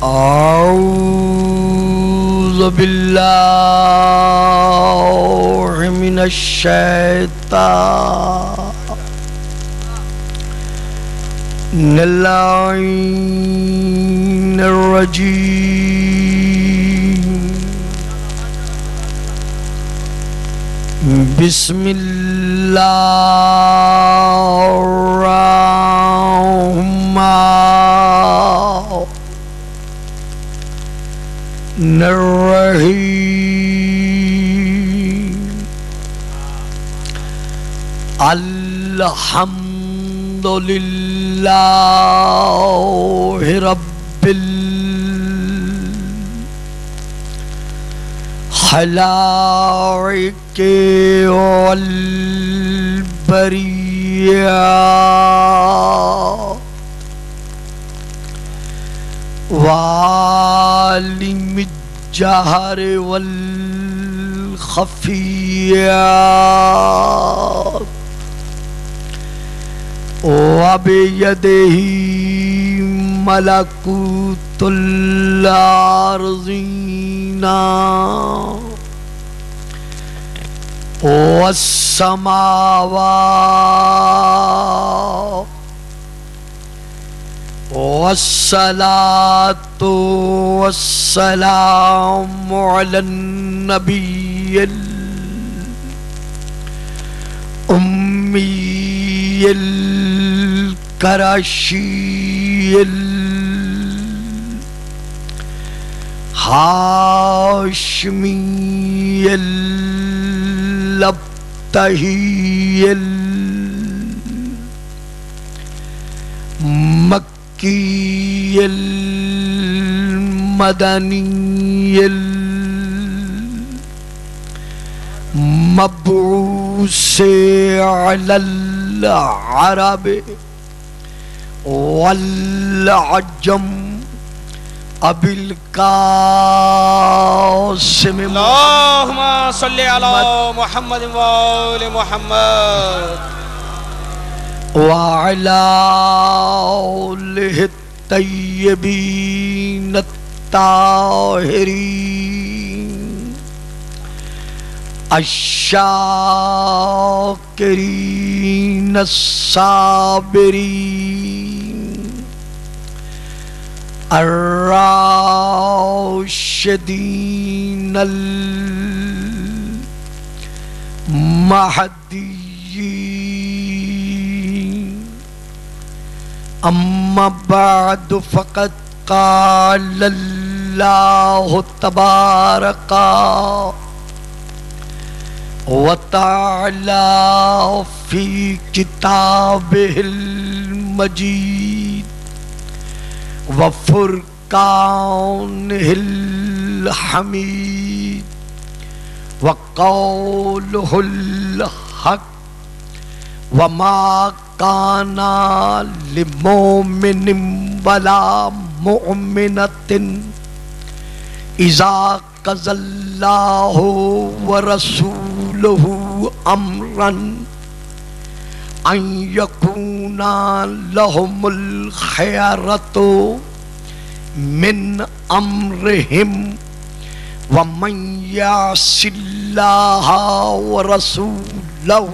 اعوذ باللہ من الشیطان اللعین الرجیم بسم اللہ الرحمن الرحیم الحمد للہ رب الخلائق والبریہ وعالم الجہر والخفیہ وبیدہ ملکوت الارضین والسماوات والصلاة والسلام على النبي الأمي القرشي الهاشمي الأبتهي المكي المدني المبعوث على العرب والعجم ابی القاسم اللہم صلی علی محمد وآل محمد وعلى آلہ الطیبین الطاہرین الشاکرین الصابرین الراشدین المہدیین اما بعد فقد قال اللہ تبارک وتعالى في كتابه المجيد وفرقانه الحميد وقوله الحق وما كان لمؤمن ولا مؤمنة إذا قضى الله ورسوله امرا ان يكون لهم الخيرة من امرهم ومن يعص الله ورسوله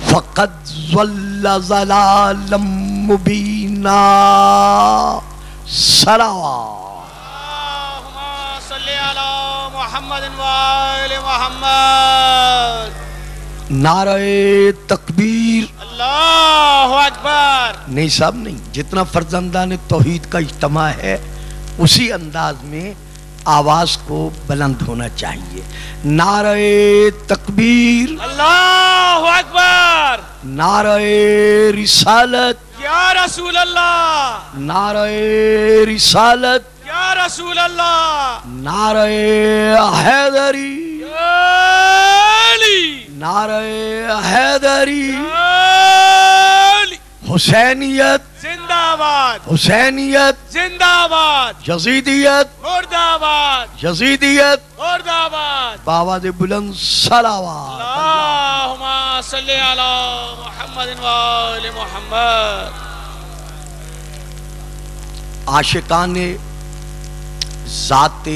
فقد ضل ضلالا مبينا صلوات محمد وآل محمد نعرہ تکبیر اللہ اکبر نہیں صاحب نہیں، جتنا فرزندان توحید کا اجتماع ہے اسی انداز میں آواز کو بلند ہونا چاہیے. نعرہ تکبیر اللہ اکبر نعرہ رسالت یا رسول اللہ نعرہ رسالت یا رسول اللہ نعرہ حیدری یا علی نعرہ حیدری علی حسینیت زندہ آباد حسینیت زندہ آباد یزیدیت مردہ آباد یزیدیت مردہ آباد بآواز بلند صلوات. اللہم صلی علی محمد وآل محمد. عاشقان ذات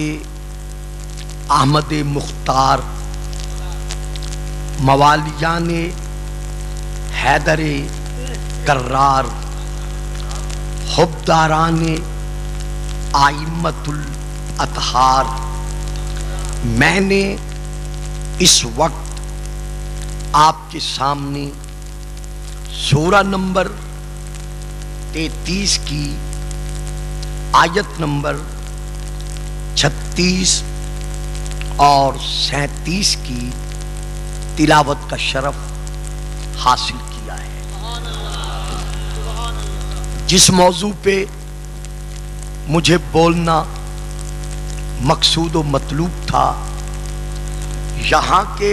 احمد مختار، موالیان حیدر کرار، حبداران ائمۃ الاطہار، میں نے اس وقت آپ کے سامنے سورہ نمبر 33 کی آیت نمبر 36 اور 37 کی تلاوت کا شرف حاصل کیا ہے۔ جس موضوع پہ مجھے بولنا مقصود و مطلوب تھا، یہاں کے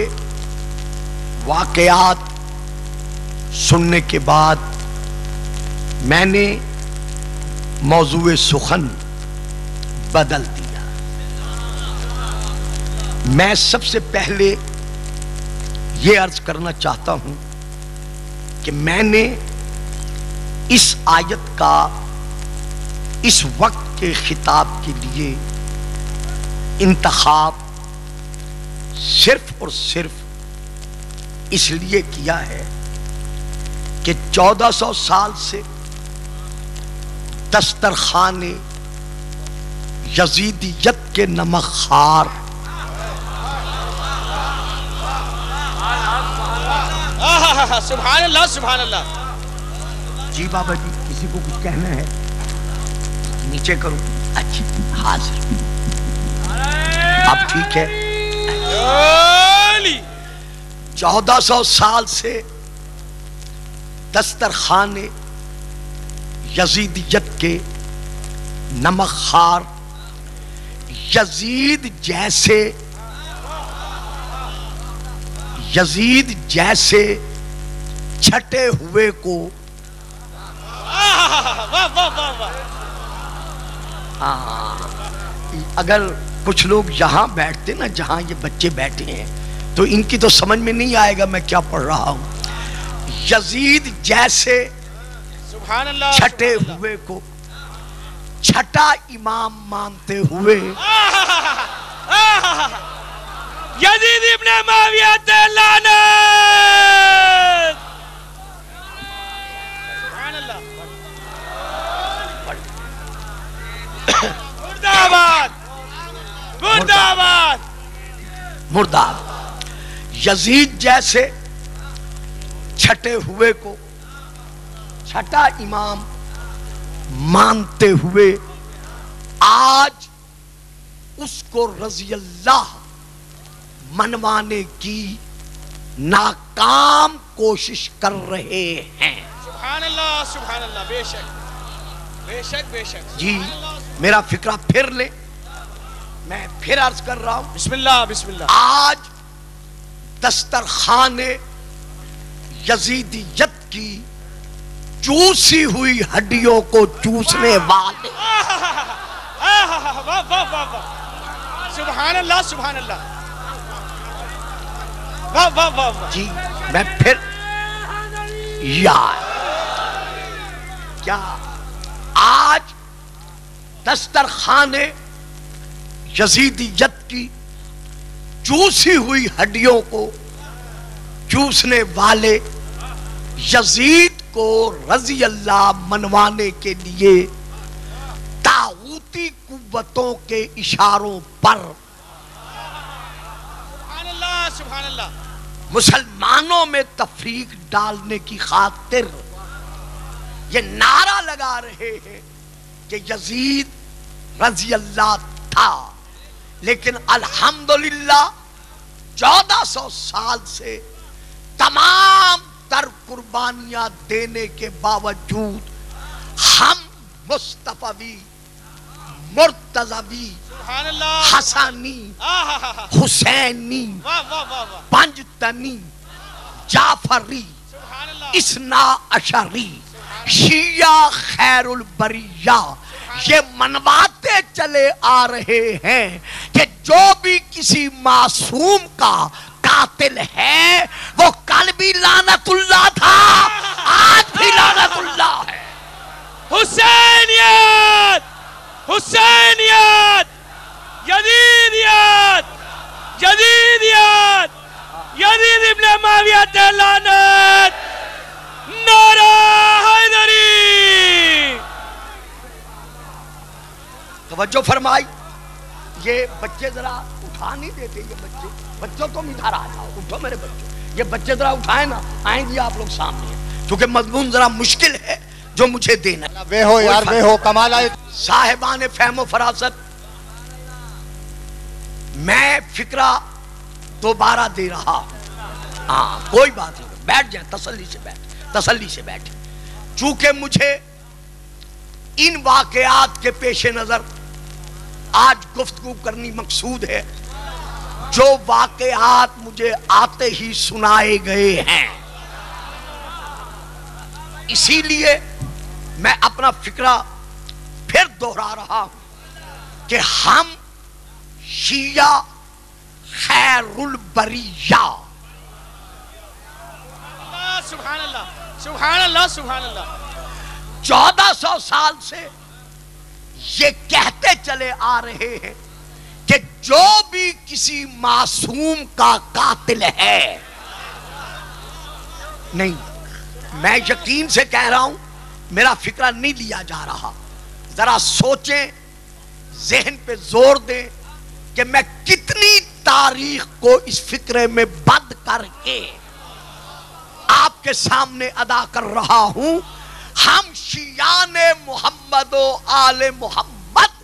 واقعات سننے کے بعد میں نے موضوع سخن بدل دیا۔ میں سب سے پہلے یہ عرض کرنا چاہتا ہوں کہ میں نے اس آیت کا اس وقت کے خطاب کے لیے انتخاب صرف اور صرف اس لیے کیا ہے کہ 1400 سال سے دسترخوان یزیدیت کے نمکخوار سبحان اللہ سبحان اللہ۔ جی بابا جی، کسی کو کچھ کہنا ہے؟ نیچے کرو۔ اچھا حاضر، اب ٹھیک ہے۔ 1400 سال سے دسترخوان یزیدیت کے نمکخوار یزید جیسے چھٹے ہوئے کو اگر کچھ لوگ یہاں بیٹھتے نا، جہاں یہ بچے بیٹھے ہیں، تو ان کی تو سمجھ میں نہیں آئے گا میں کیا پڑھ رہا ہوں۔ یزید جیسے چھٹے ہوئے کو چھٹا امام مانتے ہوئے یزید ابن معاویہ لعنت۔ سبحان اللہ۔ مردہ آباد مردہ آباد مردہ۔ یزید جیسے چھٹے ہوئے کو چھٹا امام مانتے ہوئے آج اس کو رضی اللہ منوانے کی ناکام کوشش کر رہے ہیں۔ سبحان اللہ سبحان اللہ۔ بے شک بے شک بے شک۔ جی میرا فکرہ پھر لے، میں پھر عرض کر رہا ہوں۔ بسم اللہ بسم اللہ۔ آج دسترخوان یزیدیت کی چوسی ہوئی ہڈیوں کو چوسنے والے سبحان اللہ سبحان اللہ۔ واہ واہ واہ۔ جی میں پھر کیا آج دسترخوان یزیدیت کی چوسی ہوئی ہڈیوں کو چوسنے والے یزید کو رضی اللہ منوانے کے لیے طاغوتی قوتوں کے اشاروں پر سبحان اللہ سبحان اللہ مسلمانوں میں تفریق ڈالنے کی خاطر یہ نعرہ لگا رہے ہیں کہ یزید رضی اللہ تھا، لیکن الحمدللہ 1400 سال سے تمام تر قربانیاں دینے کے باوجود ہم مصطفی، مرتضوی، حسنی، حسینی، پنجتنی، جعفری، اثنا عشری، شیعہ خیر البریہ یہ منواتے چلے آ رہے ہیں کہ جو بھی کسی معصوم کا قاتل ہے وہ کل بھی لعنت اللہ تھا، آج بھی لعنت اللہ ہے۔ حسینیت حسینیت، یزیدیت، یزیدیت، یزید ابن معاویہ لعنت، نعرہ حیدری۔ توجہ فرمائی، یہ بچے ذرا اٹھا نہیں دیتے، یہ بچوں تم ادھر آ جاؤ، اٹھو میرے بچوں، یہ بچے ذرا اٹھائیں نا، آئیں گے آپ لوگ سامنے، کیونکہ مضمون ذرا مشکل ہے جو مجھے دینا۔ بے ہو یار، بے ہو، کمال آئے۔ صاحبان فہم و فراست، میں فکرہ دوبارہ دے رہا ہوں، ہاں کوئی بات نہیں، بیٹھ جائیں، تسلی سے بیٹھ، چونکہ مجھے ان واقعات کے پیش نظر آج گفتگو کرنی مقصود ہے، جو واقعات مجھے آتے ہی سنائے گئے ہیں۔ اسی لیے میں اپنا فکرہ پھر دوہرا رہا ہوں کہ ہم شیعہ خیر البریہ، سبحان اللہ، سبحان اللہ، سبحان اللہ، 1400 سال سے یہ کہتے چلے آ رہے ہیں کہ جو بھی کسی معصوم کا قاتل ہے، نہیں، میں یقین سے کہہ رہا ہوں، میرا فکرہ نہیں لیا جا رہا، ذرا سوچیں، ذہن پہ زور دیں کہ میں کتنی تاریخ کو اس فکرے میں بند کر کے آپ کے سامنے ادا کر رہا ہوں۔ ہم شیعان محمد و آل محمد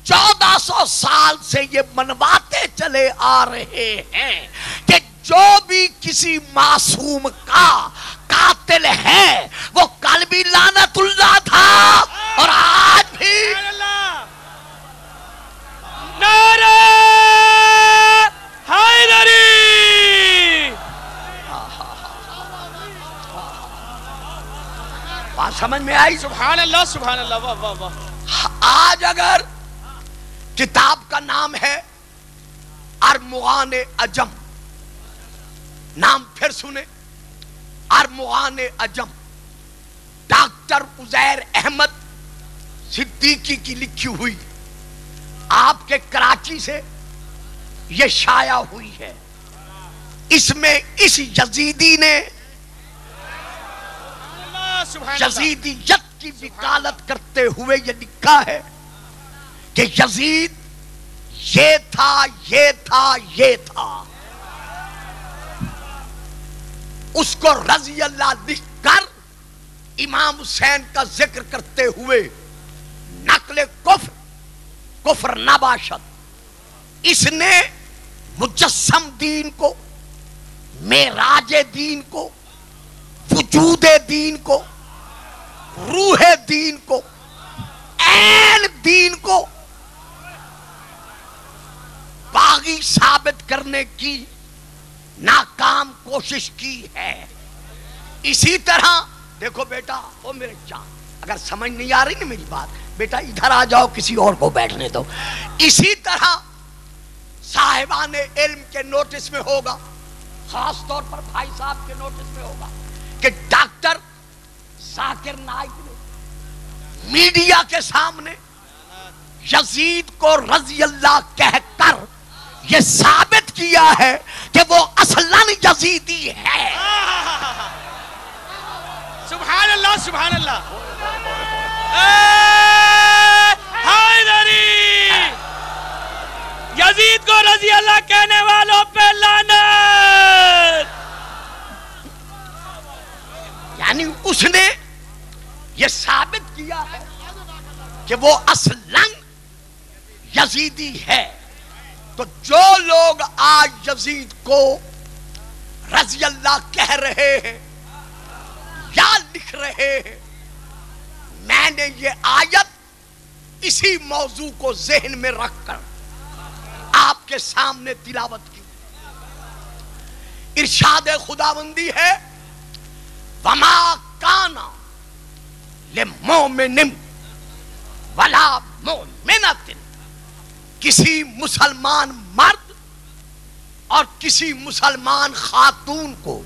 1400 سال سے یہ منواتے چلے آ رہے ہیں کہ جو بھی کسی معصوم کا قاتل ہے وہ کل بھی لعنت اللہ تھا اور آج بھی۔ نعرہ حیدری، بات سمجھ میں آئی؟ سبحان اللہ، سبحان اللہ، واہ واہ واہ۔ آج اگر کتاب کا نام ہے ارمغان عجم، نام پھر سنیں، ارمغان عجم، ڈاکٹر عزیر احمد صدیقی کی لکھی ہوئی، آپ کے کراچی سے یہ شائع ہوئی ہے۔ اس میں اس یزیدی نے یزیدیت کی وکالت کرتے ہوئے یہ لکھا ہے کہ یزید یہ تھا، یہ تھا، یہ تھا۔ اس کو رضی اللہ لکھ کر امام حسین کا ذکر کرتے ہوئے نقل کفر نباشد، اس نے مجسم دین کو، معراج دین کو، وجود دین کو، روح دین کو، عین دین کو باغی ثابت کرنے کی ناکام کوشش کی ہے۔ اسی طرح دیکھو بیٹا، او میرے جان، اگر سمجھ نہیں آ رہی نا میری بات، بیٹا ادھر آ جاؤ، کسی اور کو بیٹھنے دو۔ اسی طرح صاحبان علم کے نوٹس میں ہوگا، خاص طور پر بھائی صاحب کے نوٹس میں ہوگا کہ ڈاکٹر ذاکر نائک نے میڈیا کے سامنے یزید کو رضی اللہ کہہ کر یہ ثابت کیا ہے کہ وہ اصلاً یزیدی ہے۔ سبحان اللہ، سبحان اللہ، حیدری، یزید کو رضی اللہ کہنے والوں پہ لعنت۔ یعنی اس نے یہ ثابت کیا ہے کہ وہ اصلاً یزیدی ہے۔ تو جو لوگ آج یزید کو رضی اللہ کہہ رہے ہیں یا لکھ رہے ہیں، میں نے یہ آیت اسی موضوع کو ذہن میں رکھ کر آپ کے سامنے تلاوت کی۔ ارشاد خداوندی ہے، وَمَا كَانَ لِمُؤْمِنٍ وَلَا مُؤْمِنَةٍ، کسی مسلمان مرد اور کسی مسلمان خاتون کو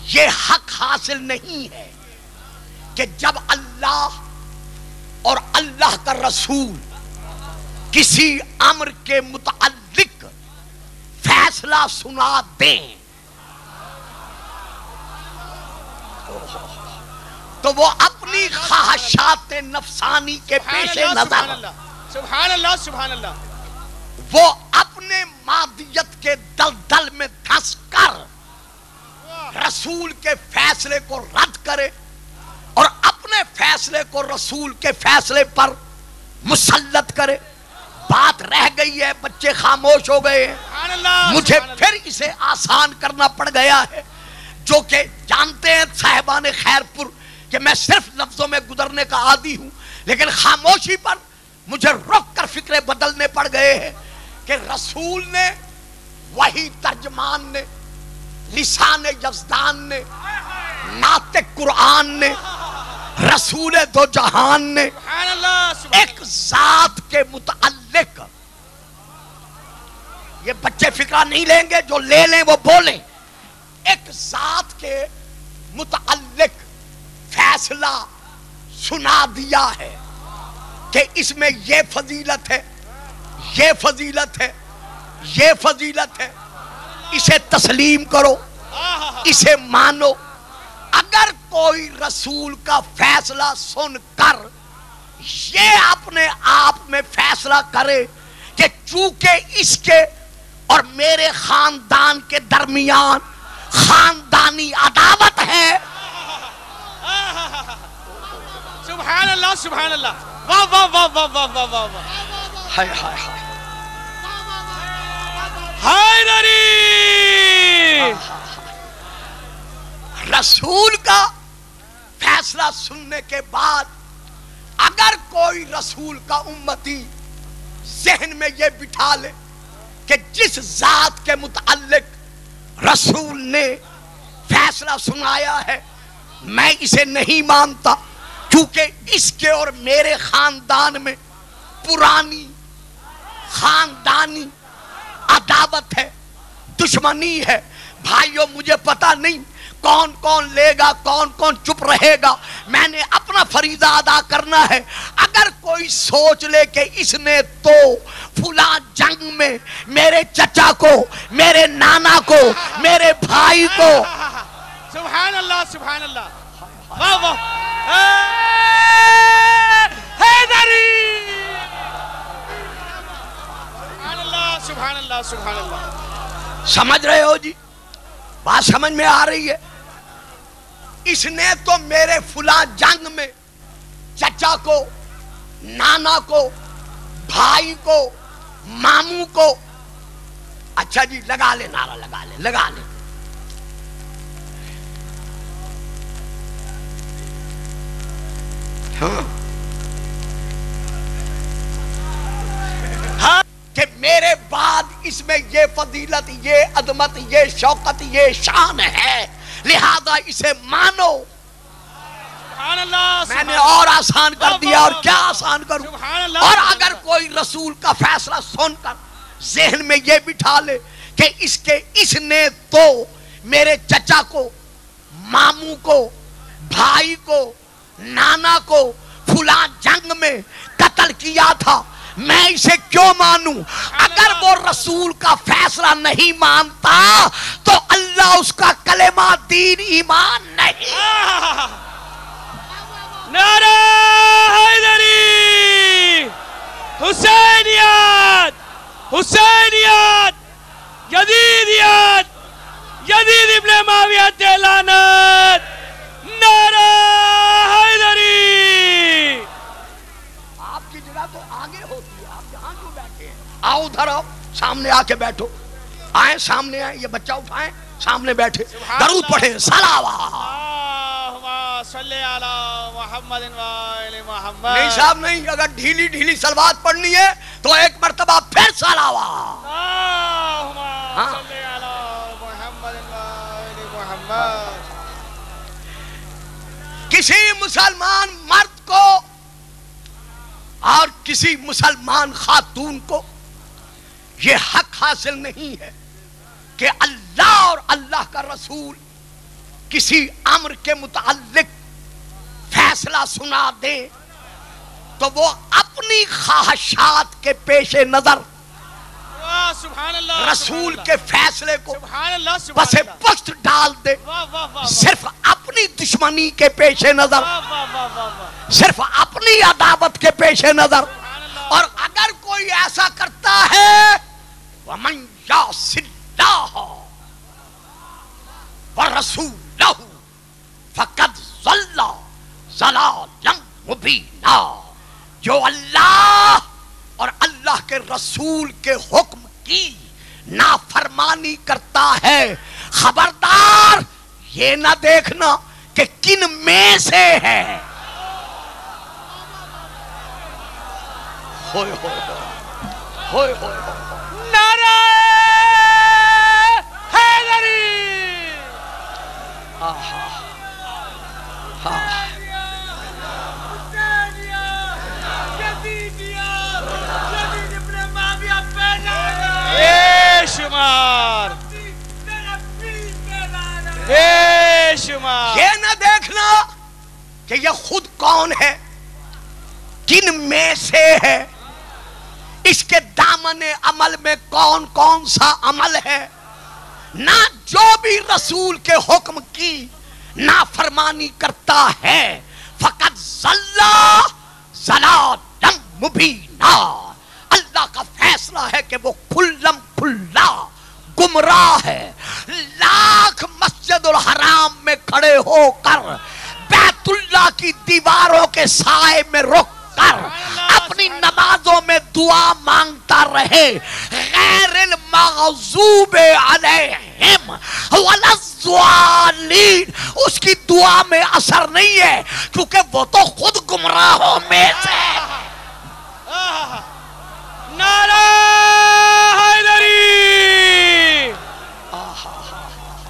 یہ حق حاصل نہیں ہے کہ جب اللہ اور اللہ اللہ کا رسول کسی امر کے متعلق فیصلہ سنا دیں تو وہ اپنی خواہشات نفسانی کے پیش نظر سبحان اللہ سبحان اللہ وہ اپنے مادیت کے دلدل میں دھس کر رسول کے فیصلے کو رد کرے اور اپنے فیصلے کو رسول کے فیصلے پر مسلط کرے. بات رہ گئی ہے, بچے خاموش ہو گئے ہیں, مجھے پھر اسے آسان کرنا پڑ گیا ہے, جو کہ جانتے ہیں صاحبان خیر پور کہ میں صرف لفظوں میں گزرنے کا عادی ہوں, لیکن خاموشی پر مجھے رک کر فکرے بدلنے پڑ گئے ہیں کہ رسول نے, وہی ترجمان نے, لسان یزدان نے, ناطق قرآن نے, رسول دو جہان نے ایک ذات کے متعلق, یہ بچے فکرہ نہیں لیں گے, جو لے لیں وہ بولیں, ایک ذات کے متعلق فیصلہ سنا دیا ہے کہ اس میں یہ فضیلت ہے, یہ فضیلت ہے, یہ فضیلت ہے, اسے تسلیم کرو, اسے مانو. اگر کوئی رسول کا فیصلہ سن کر یہ اپنے آپ میں فیصلہ کرے کہ چونکہ اس کے اور میرے خاندان کے درمیان خاندانی عداوت ہے, سبحان اللہ سبحان اللہ, واہ واہ واہ واہ واہ واہ واہ واہ, ہائے ہائے ہائے, حیدری, رسول کا فیصلہ سننے کے بعد اگر کوئی رسول کا امتی ذہن میں یہ بٹھا لے کہ جس ذات کے متعلق رسول نے فیصلہ سنایا ہے میں اسے نہیں مانتا کیونکہ اس کے اور میرے خاندان میں پرانی خاندانی عداوت ہے, دشمنی ہے. بھائیو مجھے پتا نہیں کون کون لے گا, کون کون چپ رہے گا, میں نے اپنا فریضہ ادا کرنا ہے. اگر کوئی سوچ لے کہ اس نے تو فلاں جنگ میں میرے چچا کو, میرے نانا کو, میرے بھائی کو, سبحان اللہ سبحان اللہ, واہ واہ, حیدری, سبحان اللہ سبحان اللہ سبحان اللہ. سمجھ رہے ہو جی, بات سمجھ میں آ رہی ہے. اس نے تو میرے فلاں جنگ میں چچا کو, نانا کو, بھائی کو, ماموں کو, اچھا جی لگا لے نعرہ, لگا لے, لگا لے. ہاں کہ میرے بعد اس میں یہ فضیلت, یہ عظمت, یہ شوقت, یہ شان ہے, لہذا اسے مانو. میں نے اور آسان کر دیا, اور کیا آسان کروں. اور اگر کوئی رسول کا فیصلہ سن کر ذہن میں یہ بٹھا لے کہ اس نے تو میرے چچا کو, ماموں کو, بھائی کو, نانا کو فلاں جنگ میں قتل کیا تھا, میں اسے کیوں مانوں. اگر وہ رسول کا فیصلہ نہیں مانتا تو اللہ اس کا کلمہ دین ایمان نہیں. نعرہ حیدری, حسینیت, حسینیت, یزیدیت, یزید ابن معاویہ لعنت, نعرہ حیدری. آپ کی جگہ تو آگے ہوتی ہے, آپ یہاں کیوں بیٹھے ہیں؟ آؤ ادھر آؤ, سامنے آ کے بیٹھو, آئیں سامنے آئیں, یہ بچہ اٹھائیں, سامنے بیٹھے, درود پڑھیں, صلوات. صلی علی محمد و آل محمد. نہیں صاحب نہیں, اگر ڈھیلی ڈھیلی صلوات پڑھنی ہے تو ایک مرتبہ پھر صلوات. صلی علی محمد و آل محمد. کسی مسلمان مرد کو اور کسی مسلمان خاتون کو یہ حق حاصل نہیں ہے کہ اللہ اور اللہ کا رسول کسی امر کے متعلق فیصلہ سنا دے تو وہ اپنی خواہشات کے پیش نظر سبحان اللہ رسول کے فیصلے کو سبحان اللہ سبحان بس پشت ڈال دے. صرف اپنی دشمنی کے پیش نظر, صرف اپنی عداوت کے پیش نظر. اور اگر کوئی ایسا کرتا ہے وَمَنْ يَعْصِ اللَّهَ وَرَسُولَهُ فَقَدْ ضَلَّ ضَلَالًا مُبِينًا, جو اللہ اور اللہ کے رسول کے حکم کی نافرمانی کرتا ہے, خبردار یہ نہ دیکھنا کہ کن میں سے ہے. ہوئے ہوئے ہوئے ہوئے نعرہ حیدری. بے شمار بے شمار. یہ نہ دیکھنا کہ یہ خود کون ہے, کن میں سے ہے, اس کے دامن عمل میں کون کون سا عمل ہے. نہ جو بھی رسول کے حکم کی نافرمانی کرتا ہے فقط ضل ضلالا مبینا, اللہ کا فیصلہ ہے کہ وہ کھلم کھلا گمراہ ہے. لاکھ مسجد الحرام میں کھڑے ہو کر بیت اللہ کی دیواروں کے سائے میں رک کر اپنی نمازوں میں دعا مانگتا رہے, غیر المغضوب علیہم ولا الضالین, اس کی دعا میں اثر نہیں ہے کیونکہ وہ تو خود گمراہوں میں سے. نعرہ حیدری.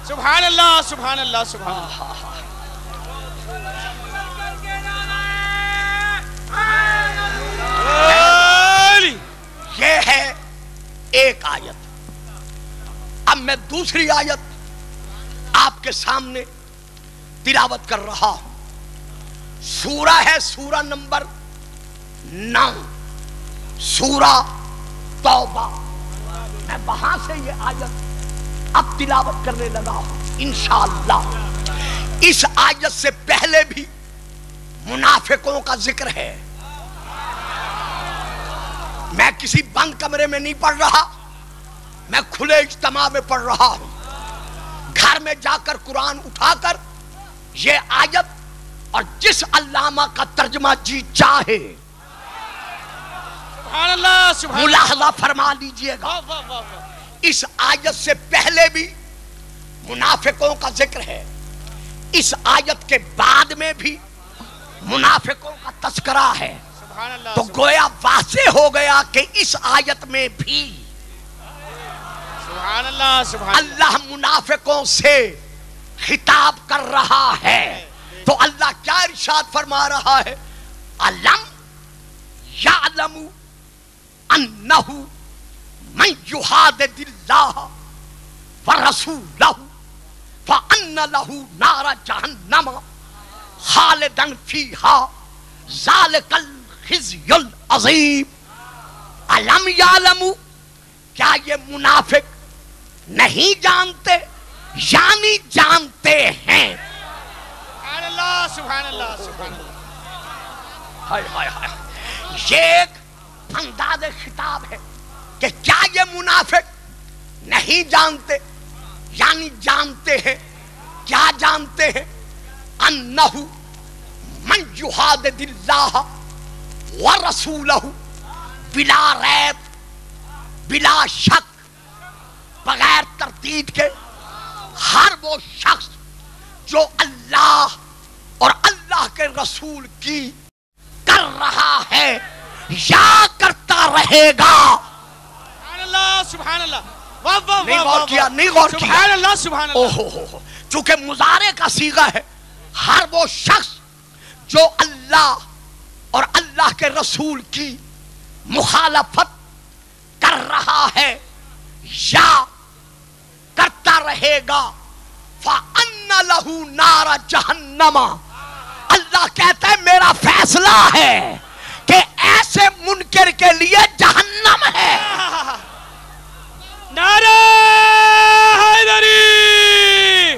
سبحان اللہ سبحان اللہ سبحان اللہ. یہ ہے ایک آیت. اب میں دوسری آیت آپ کے سامنے تلاوت کر رہا ہوں. سورہ ہے سورہ نمبر 9, سورہ توبہ. میں وہاں سے یہ آیت اب تلاوت کرنے لگا ہوں انشاءاللہ. اس آیت سے پہلے بھی منافقوں کا ذکر ہے. میں کسی بند کمرے میں نہیں پڑھ رہا, میں کھلے اجتماع میں پڑھ رہا ہوں. گھر میں جا کر قرآن اٹھا کر یہ آیت اور جس علامہ کا ترجمہ جی چاہے سبحان اللہ سبحان ملاحظہ فرما لیجئے گا. اس آیت سے پہلے بھی منافقوں کا ذکر ہے, اس آیت کے بعد میں بھی منافقوں کا تذکرہ ہے. تو گویا واضح ہو گیا کہ اس آیت میں بھی سبحان اللہ سبحان اللہ منافقوں سے خطاب کر رہا ہے. تو اللہ کیا ارشاد فرما رہا ہے, علم یعلم انہ من یحادد اللہ ورسولہ فان لہ نار جہنم خالدا فیہا ذالک الخزی العظیم. علم یعلم, کیا یہ منافق نہیں جانتے یعنی جانتے ہیں. سبحان اللہ سبحان اللہ سبحان اللہ. ہائے ہائے ہائے, یہ ایک انداز خطاب ہے کہ کیا یہ منافق نہیں جانتے یعنی جانتے ہیں. کیا جانتے ہیں؟ انہ من یحادد اللہ ورسولہ بلا ریب, بلا شک, بغیر تردید کے, ہر وہ شخص جو اللہ اور اللہ کے رسول کی کر رہا ہے یا کرتا رہے گا. سبحان اللہ سبحان اللہ. واہ واہ نہیں غور کیا, نہیں غور کیا. سبحان اللہ سبحان اللہ. اوہ, چونکہ مضارع کا صیغہ ہے, ہر وہ شخص جو اللہ اور اللہ کے رسول کی مخالفت کر رہا ہے یا کرتا رہے گا فَأَنَّ لَهُ نَارَ جَهَنَّمَ. اللہ کہتا ہے میرا فیصلہ ہے کہ ایسے منکر کے لیے جہنم ہے. نعرہ حیدری،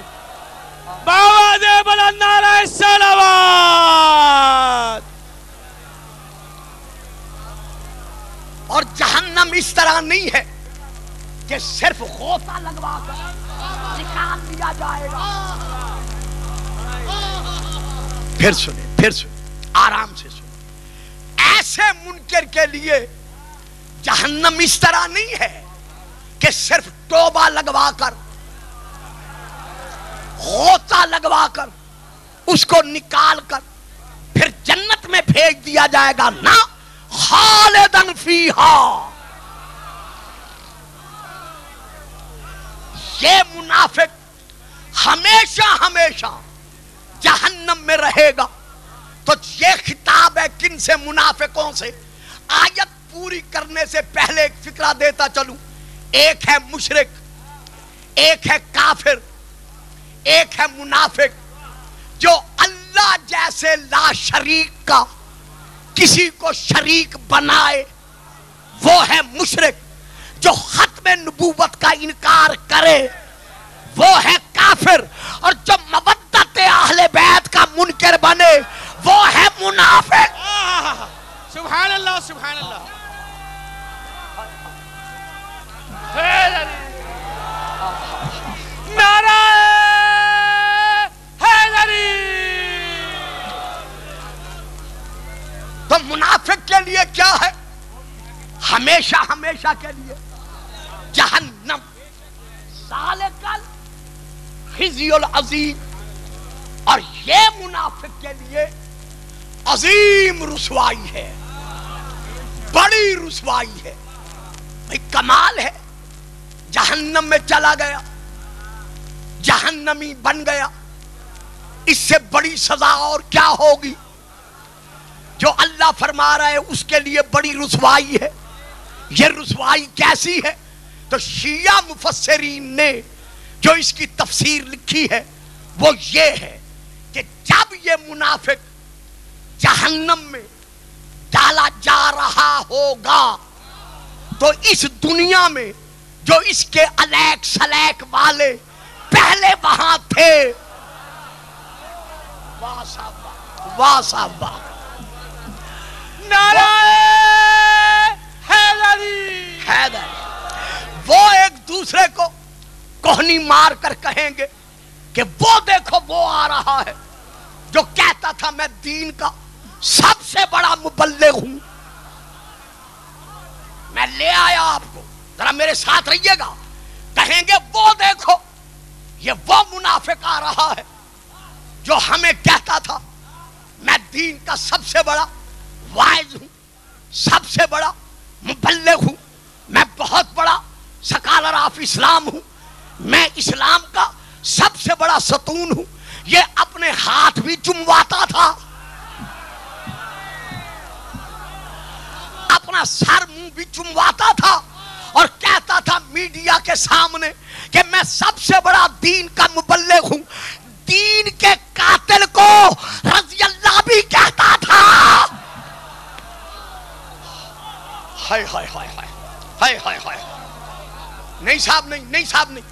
باواز بلند نعرہ صلوات. اور جہنم اس طرح نہیں ہے کہ صرف غوطہ لگوا کر نکال دیا جائے گا. پھر سنیں آرام سے سنیں. ایسے منکر کے لیے جہنم اس طرح نہیں ہے کہ صرف توبہ لگوا کر غوطہ لگوا کر اس کو نکال کر پھر جنت میں بھیج دیا جائے گا. نہ، خالدن فیہا. یہ منافق ہمیشہ ہمیشہ جہنم میں رہے گا. تو یہ خطاب ہے کن سے؟ منافقوں سے. آیت پوری کرنے سے پہلے ایک فکرہ دیتا چلوں. ایک ہے مشرک، ایک ہے کافر، ایک ہے منافق. جو اللہ جیسے لا شریک کا کسی کو شریک بنائے وہ ہے مشرک. جو ختم نبوت کا انکار کرے وہ ہے کافر. اور جو مودت اہل بیت کا منکر بنے وہ ہے منافق. سبحان اللہ، سبحان اللہ. نعرہ حیدری. تو منافق کے لیے کیا ہے؟ ہمیشہ ہمیشہ کے لیے جہنم. ذالک الخزی العظیم. اور یہ منافق کے لیے عظیم رسوائی ہے، بڑی رسوائی ہے. بھئی کمال ہے، جہنم میں چلا گیا، جہنمی بن گیا. اس سے بڑی سزا اور کیا ہوگی؟ جو اللہ فرما رہا ہے اس کے لیے بڑی رسوائی ہے. یہ رسوائی کیسی ہے؟ تو شیعہ مفسرین نے جو اس کی تفسیر لکھی ہے وہ یہ ہے کہ جب یہ منافق جہنم میں ڈالا جا رہا ہوگا تو اس دنیا میں جو اس کے الیک سلیک والے پہلے وہاں تھے، واہ صاحب واہ صاحب واہ. نعرہ حیدری. وہ ایک دوسرے کو کوہنی مار کر کہیں گے کہ وہ دیکھو وہ آ رہا ہے جو کہتا تھا میں دین کا سب سے بڑا مبلغ ہوں. میں لے آیا آپ کو، ذرا میرے ساتھ رہیے گا. کہیں گے وہ دیکھو یہ وہ منافق آ رہا ہے جو ہمیں کہتا تھا میں دین کا سب سے بڑا واعظ ہوں، سب سے بڑا مبلغ ہوں، میں بہت بڑا سکالر آف اسلام ہوں، میں اسلام کا سب سے بڑا ستون ہوں. یہ اپنے ہاتھ بھی چمواتا تھا، اپنا سر منہ بھی چمواتا تھا اور کہتا تھا میڈیا کے سامنے کہ میں سب سے بڑا دین کا مبلغ ہوں. دین کے قاتل کو رضی اللہ بھی کہتا تھا. ہائے ہائے ہائے ہائے ہائے ہائے ہائے. نہیں صاحب نہیں، نہیں صاحب نہیں،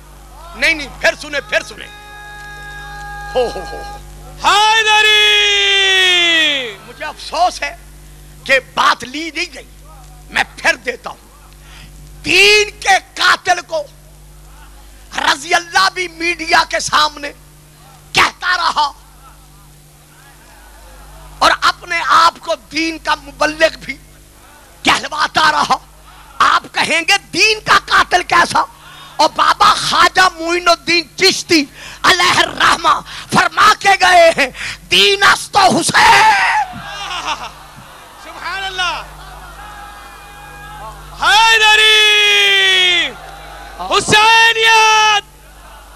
نہیں نہیں. پھر سنیں پھر سنیں. ہو حیدری. مجھے افسوس ہے کہ بات لی نہیں گئی، میں پھر دیتا ہوں. دین کے قاتل کو رضی اللہ بھی میڈیا کے سامنے کہتا رہا اور اپنے آپ کو دین کا مبلغ بھی کہلواتا رہا. آپ کہیں گے دین کا قاتل کیسا؟ اور بابا خواجہ معین الدین چشتی علیہ الرحمہ فرما کے گئے ہیں دین است و حسین. سبحان اللہ. حیدری. حسینیت،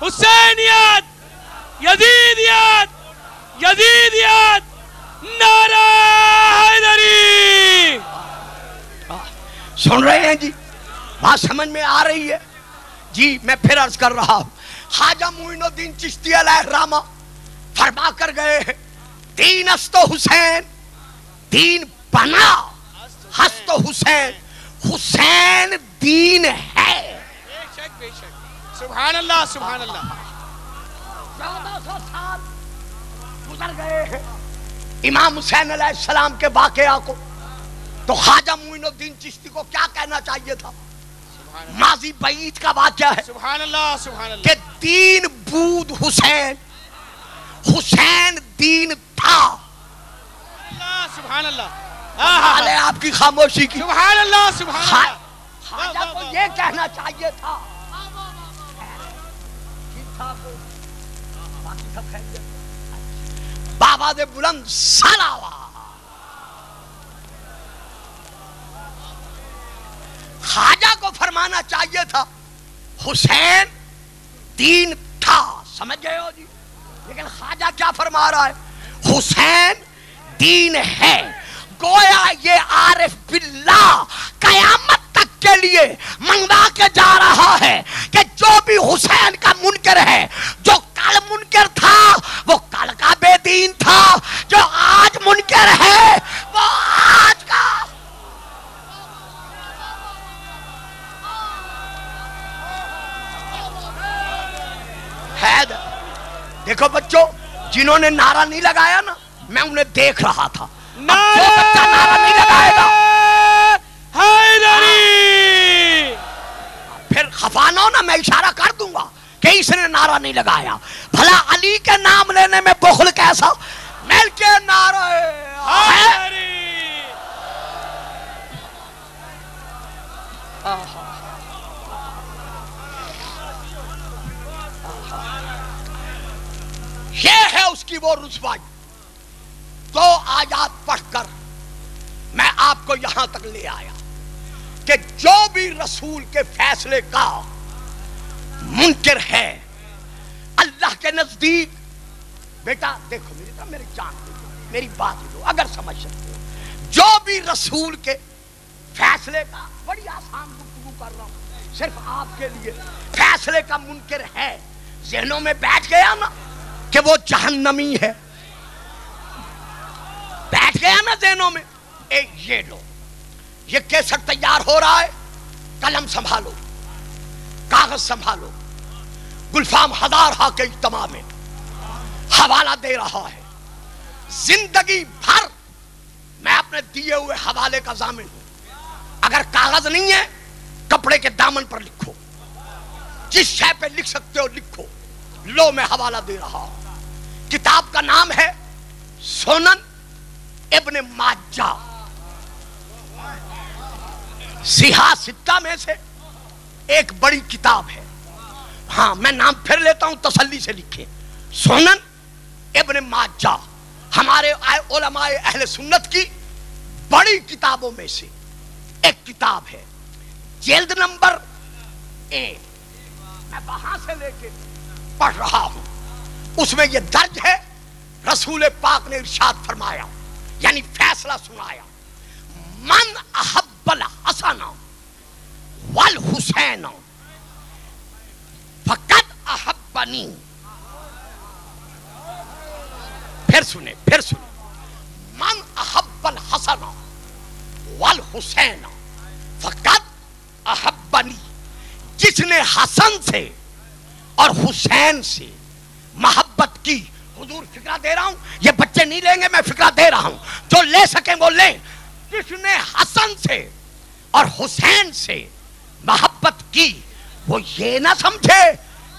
حسینیت، یزیدیت، یزیدیت. نعرہ حیدری. سن رہے ہیں جی؟ بات سمجھ میں آ رہی ہے جی؟ میں پھر عرض کر رہا ہوں. خواجہ معین الدین چشتی علیہ الرحمہ فرما کر گئے ہیں دین است و حسین. دین بنا تو حسین دین ہے. بے شک بے شک. سبحان اللہ سبحان اللہ. 1400 سال گزر گئے ہیں امام حسین علیہ السلام کے واقعہ کو. تو خواجہ معین الدین چشتی کو کیا کہنا چاہیے تھا؟ ماضی بعید کا واقعہ ہے. سبحان اللہ سبحان اللہ. کہ دین بود حسین، حسین دین تھا. سبحان اللہ. حال ہے آپ کی خاموشی کی. سبحان اللہ سبحان اللہ. خواجہ کو یہ کہنا چاہیے تھا. بابا دے بلند سلاوا. خواجہ کو فرمانا چاہیے تھا حسین دین تھا. سمجھ گئے ہو جی؟ لیکن خواجہ کیا فرما رہا ہے؟ حسین دین ہے. گویا یہ عارف باللہ قیامت تک کے لیے منگوا کے جا رہا ہے کہ جو بھی حسین کا منکر ہے، جو کل منکر تھا وہ کل کا بے دین تھا، جو آج منکر ہے وہ آج کا. دیکھو بچوں، جنہوں نے نعرہ نہیں لگایا نا، میں انہیں دیکھ رہا تھا. اب جو بچہ نعرہ نہیں لگائے گا حیدری، پھر خفا نہ ہونا، میں اشارہ کر دوں گا کہ اس نے نعرہ نہیں لگایا. بھلا علی کے نام لینے میں بخل کیسا؟ مل کے نعرہ حیدری. یہ ہے اس کی وہ رسوائی. دو آیات پڑھ کر میں آپ کو یہاں تک لے آیا کہ جو بھی رسول کے فیصلے کا منکر ہے اللہ کے نزدیک. بیٹا دیکھو میری جان دیکھو، میری بات لو اگر سمجھ سکتے ہو. جو بھی رسول کے فیصلے کا، بڑی آسان گفتگو کر رہا ہوں صرف آپ کے لیے، فیصلے کا منکر ہے، ذہنوں میں بیٹھ گیا نا کہ وہ جہنمی ہے، بیٹھ گیا نا ذہنوں میں. یہ لو، یہ کیسٹ تیار ہو رہا ہے، قلم سنبھالو، کاغذ سنبھالو. گلفام ہزارہا کے اجتماع میں حوالہ دے رہا ہے. زندگی بھر میں اپنے دیے ہوئے حوالے کا ضامن ہوں. اگر کاغذ نہیں ہے کپڑے کے دامن پر لکھو، جس شے پہ لکھ سکتے ہو لکھو. لو میں حوالہ دے رہا ہوں. کتاب کا نام ہے سنن ابن ماجہ. سیاہ ستہ میں سے ایک بڑی کتاب ہے. ہاں میں نام پھر لیتا ہوں، تسلی سے لکھیں. سنن ابن ماجہ ہمارے علماء اہل سنت کی بڑی کتابوں میں سے ایک کتاب ہے. جلد نمبر 1 میں وہاں سے لے کے پڑھ رہا ہوں. اس میں یہ درج ہے، رسول پاک نے ارشاد فرمایا، یعنی فیصلہ سنایا، من احب الحسن والحسین فقد احبنی. پھر سنیں من احب الحسن والحسین فقد احبنی. جس نے حسن سے اور حسین سے محبت کی. حضور فکرہ دے رہا ہوں، یہ بچے نہیں لیں گے، میں فکرہ دے رہا ہوں، جو لے سکیں وہ لیں. جس نے حسن سے اور حسین سے محبت کی وہ یہ نہ سمجھے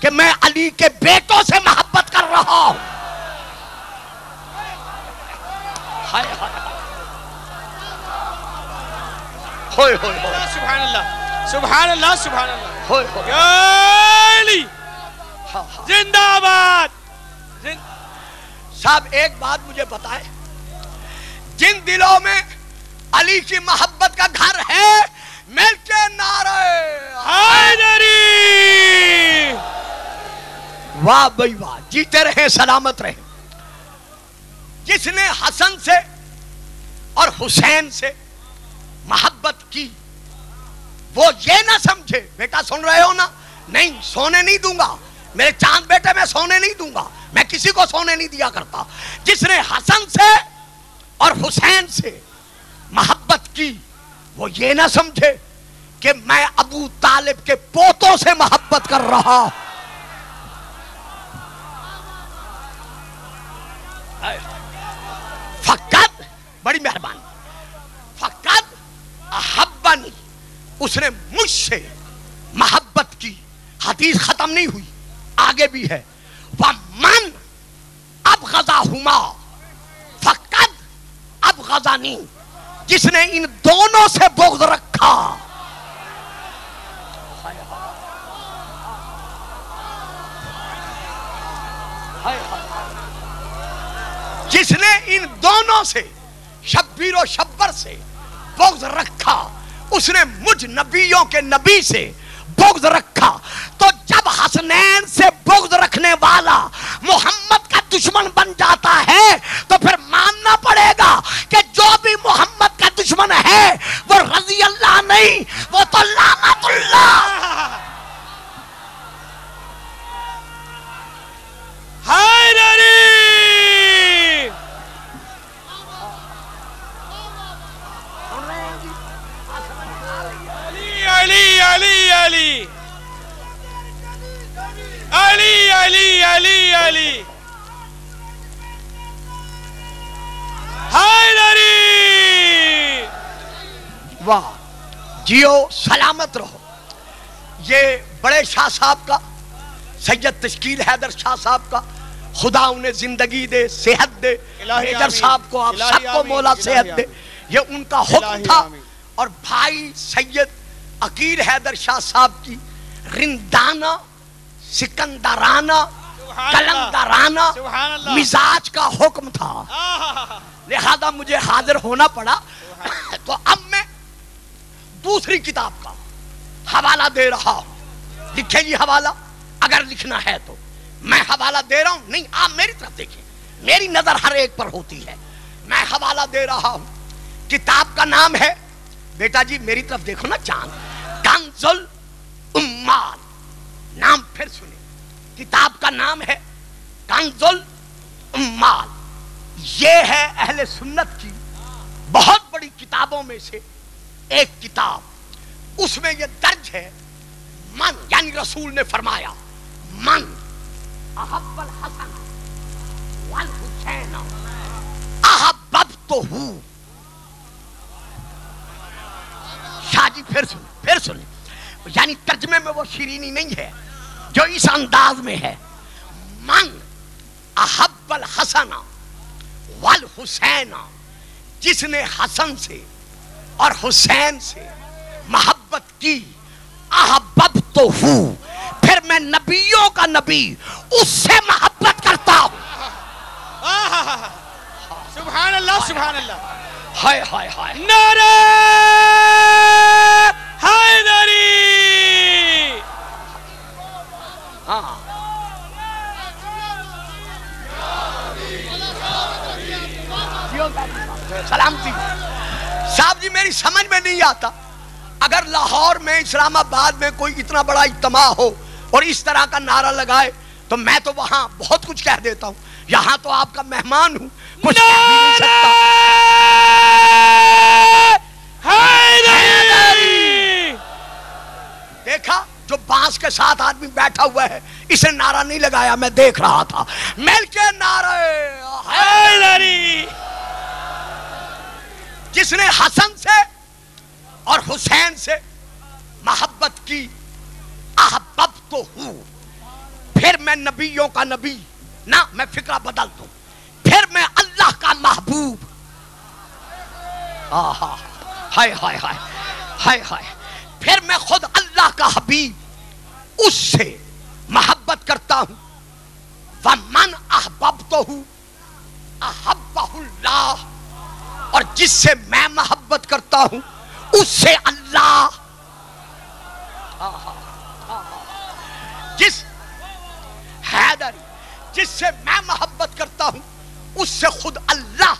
کہ میں علی کے بیٹوں سے محبت کر رہا ہوں. ہوئے ہوئے ہوئے سبحان اللہ سبحان اللہ سبحان اللہ. ہوئے ہوئے یا علی زندہ آباد. صاحب ایک بات مجھے بتائیں، جن دلوں میں علی کی محبت کا گھر ہے مل کے نعرہ حیدری. واہ بھائی واہ، جیتے رہیں سلامت رہیں. جس نے حسن سے اور حسین سے محبت کی وہ یہ نہ سمجھے. بیٹا سن رہے ہو نا؟ نہیں، سونے نہیں دوں گا میرے چاند بیٹے، میں سونے نہیں دوں گا، میں کسی کو سونے نہیں دیا کرتا. جس نے حسن سے اور حسین سے محبت کی وہ یہ نہ سمجھے کہ میں ابو طالب کے پوتوں سے محبت کر رہا ہوں. فقط، بڑی مہربانی، فقط احبنی، اس نے مجھ سے محبت کی. حدیث ختم نہیں ہوئی، آگے بھی ہے. وَمَنْ أَبْغَضَهُمَا، فقط أَبْغَضَنِي، جس نے ان دونوں سے بغض رکھا. جس نے ان دونوں سے، شبیر و شبر سے بغض رکھا، اس نے مجھ نبیوں کے نبی سے بغض رکھا. تو جب حسنین سے بغض رکھنے والا محمد کا دشمن بن جاتا ہے تو پھر ماننا پڑے گا کہ جو بھی محمد کا دشمن ہے وہ رضی اللہ نہیں، وہ تو لعنت اللہ. حیدری علی علی علی علی علی علی علی حیدری. واہ، جیو سلامت رہو. یہ بڑے شاہ صاحب کا، سید تشکیل حیدر شاہ صاحب کا، خدا انہیں زندگی دے، صحت دے. حیدر صاحب کو آپ سب کو مولا صحت دے. یہ ان کا حکم تھا. اور بھائی سید عقیل حیدر شاہ صاحب کی رندانہ، سکندرانہ، کلندرانہ مزاج کا حکم تھا، لہذا مجھے حاضر ہونا پڑا. تو اب میں دوسری کتاب کا حوالہ دے رہا ہوں. لکھیں گی حوالہ اگر لکھنا ہے تو. میں حوالہ دے رہا ہوں، نہیں آپ میری طرف دیکھیں، میری نظر ہر ایک پر ہوتی ہے. میں حوالہ دے رہا ہوں. کتاب کا نام ہے، بیٹا جی میری طرف دیکھو نا جان، کنز الامال. نام پھر سنیں، کتاب کا نام ہے کنز الامال. یہ ہے اہل سنت کی بہت بڑی کتابوں میں سے ایک کتاب. اس میں یہ درج ہے، من یعنی رسول نے فرمایا، من احب الحسن والحسین احببتہ. شاہ جی پھر سنیں، یعنی ترجمے میں وہ شیرینی نہیں ہے جو اس انداز میں ہے. من احب الحسن والحسین، جس نے حسن سے اور حسین سے محبت کی، احببتہ، پھر میں نبیوں کا نبی اس سے محبت کرتا ہوں. سبحان اللہ سبحان اللہ. ہائے ہائے ہائے، نعرہ حیدری. ہاں سلامتی. صاحب جی میری سمجھ میں نہیں آتا، اگر لاہور میں، اسلام آباد میں کوئی اتنا بڑا اجتماع ہو اور اس طرح کا نعرہ لگائے تو میں تو وہاں بہت کچھ کہہ دیتا ہوں. یہاں تو آپ کا مہمان ہوں، کچھ کہہ بھی نہیں سکتا. دیکھا جو بانس کے ساتھ آدمی بیٹھا ہوا ہے، اسے نعرہ نہیں لگایا، میں دیکھ رہا تھا. مل کے نعرہ حیدری. جس نے حسن سے اور حسین سے محبت کی، احببتہ، پھر میں نبیوں کا نبی، نہ میں فکرہ بدل دوں، پھر میں اللہ کا محبوب. ہائے ہائے ہائے ہائے ہائے، پھر میں خود اللہ کا حبیب، اس سے محبت کرتا ہوں. وَمَنْ أَحْبَبْتُهُ أَحَبَّهُ اللَّهُ، اور جس سے میں محبت کرتا ہوں اس سے اللہ. جس حیدر، جس سے میں محبت کرتا ہوں اس سے خود اللہ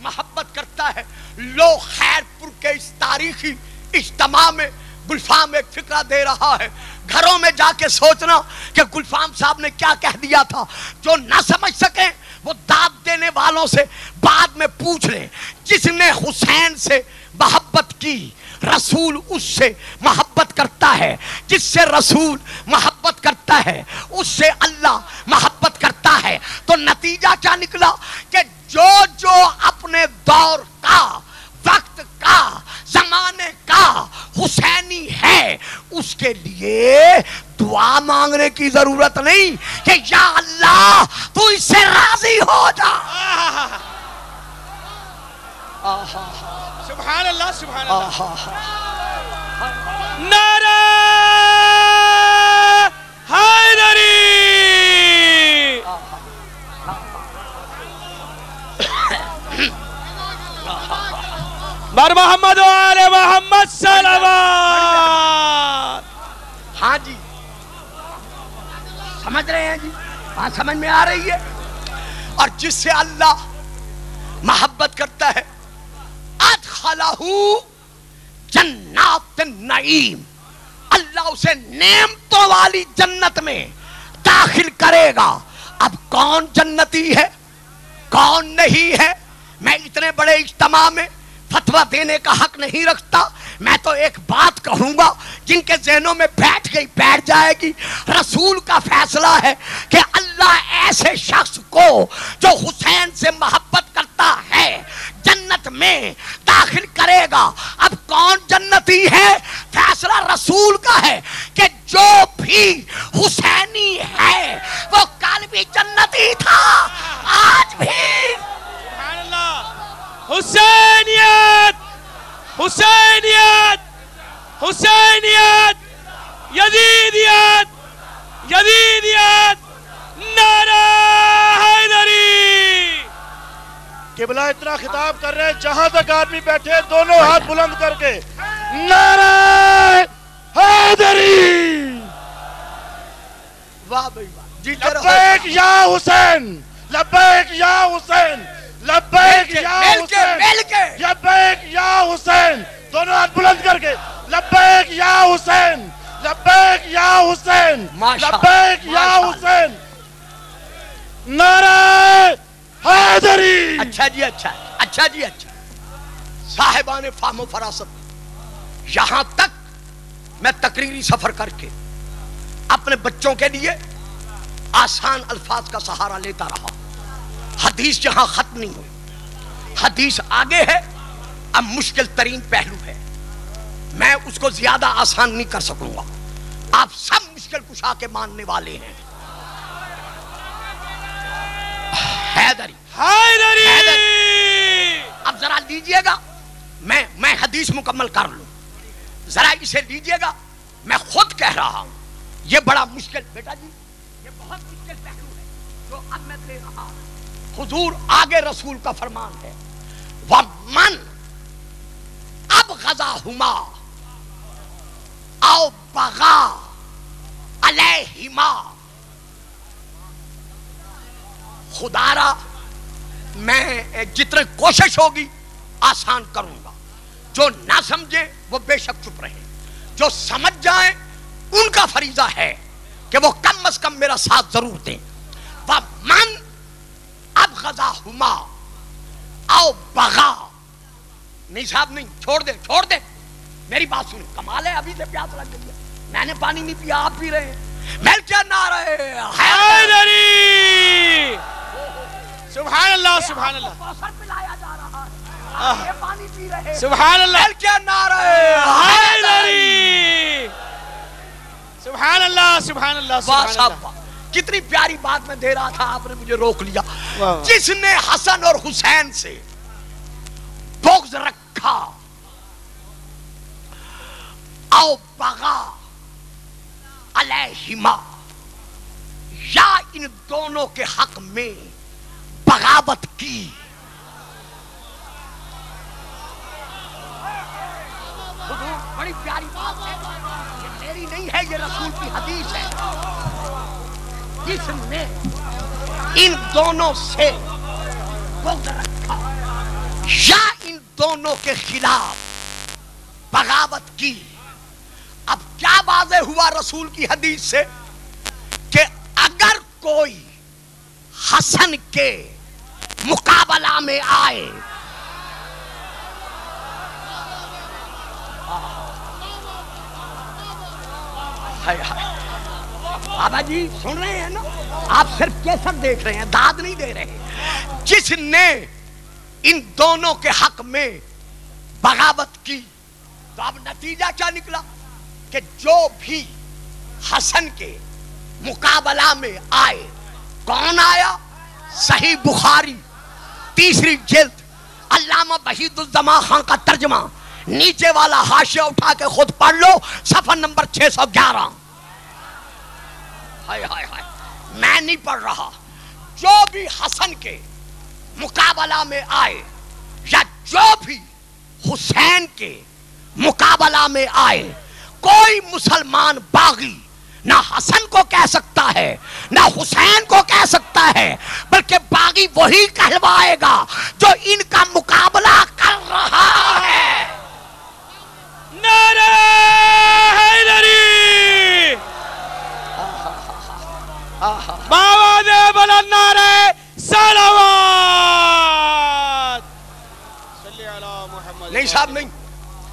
محبت کرتا ہے. لو خیر پور کے اس تاریخی اجتماع میں گلفام ایک فکرہ دے رہا ہے. گھروں میں جا کے سوچنا کہ گلفام صاحب نے کیا کہہ دیا تھا. جو نہ سمجھ سکیں وہ داد دینے والوں سے بعد میں پوچھ لیں. جس نے حسین سے محبت کی رسول اس سے محبت کرتا ہے, جس سے رسول محبت کرتا ہے اس سے اللہ محبت کرتا ہے. تو نتیجہ کیا نکلا کہ جو جو اپنے دور کا, وقت کا, زمانے کا حسینی ہے اس کے لیے دعا مانگنے کی ضرورت نہیں کہ یا اللہ تو اس سے راضی ہو جا. سبحان اللہ سبحان اللہ. نعرہ حیدری. بر محمد و آل محمد صلوات. ہاں جی سمجھ رہے ہیں جی, ہاں سمجھ میں آ رہی ہے. اور جس سے اللہ محبت کرتا ہے ادخلہ جنات النعیم, اللہ اسے نعمتوں والی جنت میں داخل کرے گا. اب کون جنتی ہے کون نہیں ہے میں اتنے بڑے اجتماع میں فتویٰ دینے کا حق نہیں رکھتا. میں تو ایک بات کہوں گا جن کے ذہنوں میں بیٹھ جائے گی. رسول کا فیصلہ ہے کہ اللہ ایسے شخص کو جو حسین سے محبت کرتا ہے جنت میں داخل کرے گا. اب کون جنتی ہے؟ فیصلہ رسول کا ہے کہ جو بھی حسینی ہے وہ کل بھی جنتی تھا آج بھی. سبحان اللہ. حسینیت حسینیت حسینیت یزیدیت یزیدیت. نعرہ حیدری. قبلہ اتنا خطاب کر رہے ہیں جہاں تک آدمی بیٹھے دونوں ہاتھ بلند کر کے نعرہ حیدری. واہ بھائی واہ جی. لبیک یا حسین, لبیک یا حسین, لبیک یا حسین, لبیک یا حسین. دونوں ہاتھ بلند کر کے لبیک یا حسین, لبیک یا حسین, لبیک یا حسین. نعرہ حیدری. اچھا جی اچھا, اچھا جی اچھا. صاحبان فہم و فراست, یہاں تک میں تقریری سفر کر کے اپنے بچوں کے لیے آسان الفاظ کا سہارا لیتا رہا. حدیث جہاں ختم نہیں ہوئی, حدیث آگے ہے. اب مشکل ترین پہلو ہے, میں اس کو زیادہ آسان نہیں کر سکوں گا. آپ سب مشکل کشا کے ماننے والے ہیں. حیدری حیدری. اب ذرا لیجئے گا, میں حدیث مکمل کر لوں. ذرا اسے لیجئے گا, میں خود کہہ رہا ہوں یہ بڑا مشکل, بیٹا جی یہ بہت مشکل پہلو ہے جو اب میں دے رہا ہوں. حضور آگے رسول کا فرمان ہے وَمَنْ أَبْغَضَهُمَا أَوْ بَغَى عَلَيْهِمَا. خدا را میں جتنے کوشش ہوگی آسان کروں گا. جو نہ سمجھے وہ بے شک چپ رہے, جو سمجھ جائیں ان کا فریضہ ہے کہ وہ کم از کم میرا ساتھ ضرور دیں. وَمَنْ أَبْغَضَهُمَا أَوْ بَغَى. نہیں صاحب نہیں, چھوڑ دے میری بات سنیں. کمال ہے ابھی سے پیاس لگ گئی ہے, میں نے پانی نہیں پیا آپ پی رہے ہیں. مل کیا نعرہ حیدری. سبحان اللہ سبحان اللہ. پلایا جا رہا ہے, یہ پانی پی رہے. سبحان اللہ. مل کیا نعرہ حیدری. سبحان اللہ سبحان اللہ سبحان اللہ. کتنی پیاری بات میں دے رہا تھا, آپ نے مجھے روک لیا. جس نے حسن اور حسین سے بغض رکھا او بغا علیہما, یا ان دونوں کے حق میں بغاوت کی. بڑی پیاری بات ہے, یہ میری نہیں ہے, یہ رسول کی حدیث ہے. جس نے ان دونوں سے بغض رکھا یا ان دونوں کے خلاف بغاوت کی. اب کیا واضح ہوا رسول کی حدیث سے کہ اگر کوئی حسن کے مقابلہ میں آئے. بابا جی سن رہے ہیں نا؟ آپ صرف کیسر دیکھ رہے ہیں، داد نہیں دے رہے. جس نے ان دونوں کے حق میں بغاوت کی تو اب نتیجہ کیا نکلا کہ جو بھی حسن کے مقابلہ میں آئے. کون آیا؟ صحیح بخاری 3 جلد، علامہ وحید الزمان خان کا ترجمہ، نیچے والا حاشیہ اٹھا کے خود پڑھ لو، صفحہ نمبر 611. ہائے ہائے ہائے، میں نہیں پڑھ رہا. جو بھی حسن کے مقابلہ میں آئے یا جو بھی حسین کے مقابلہ میں آئے، کوئی مسلمان باغی نہ حسن کو کہہ سکتا ہے نہ حسین کو کہہ سکتا ہے، بلکہ باغی وہی کہلوائے گا جو ان کا مقابلہ کر رہا ہے. نعرہ حیدری، بابا دے بلند نعرہ صلوات. صلی علی محمد. نہیں صاحب نہیں،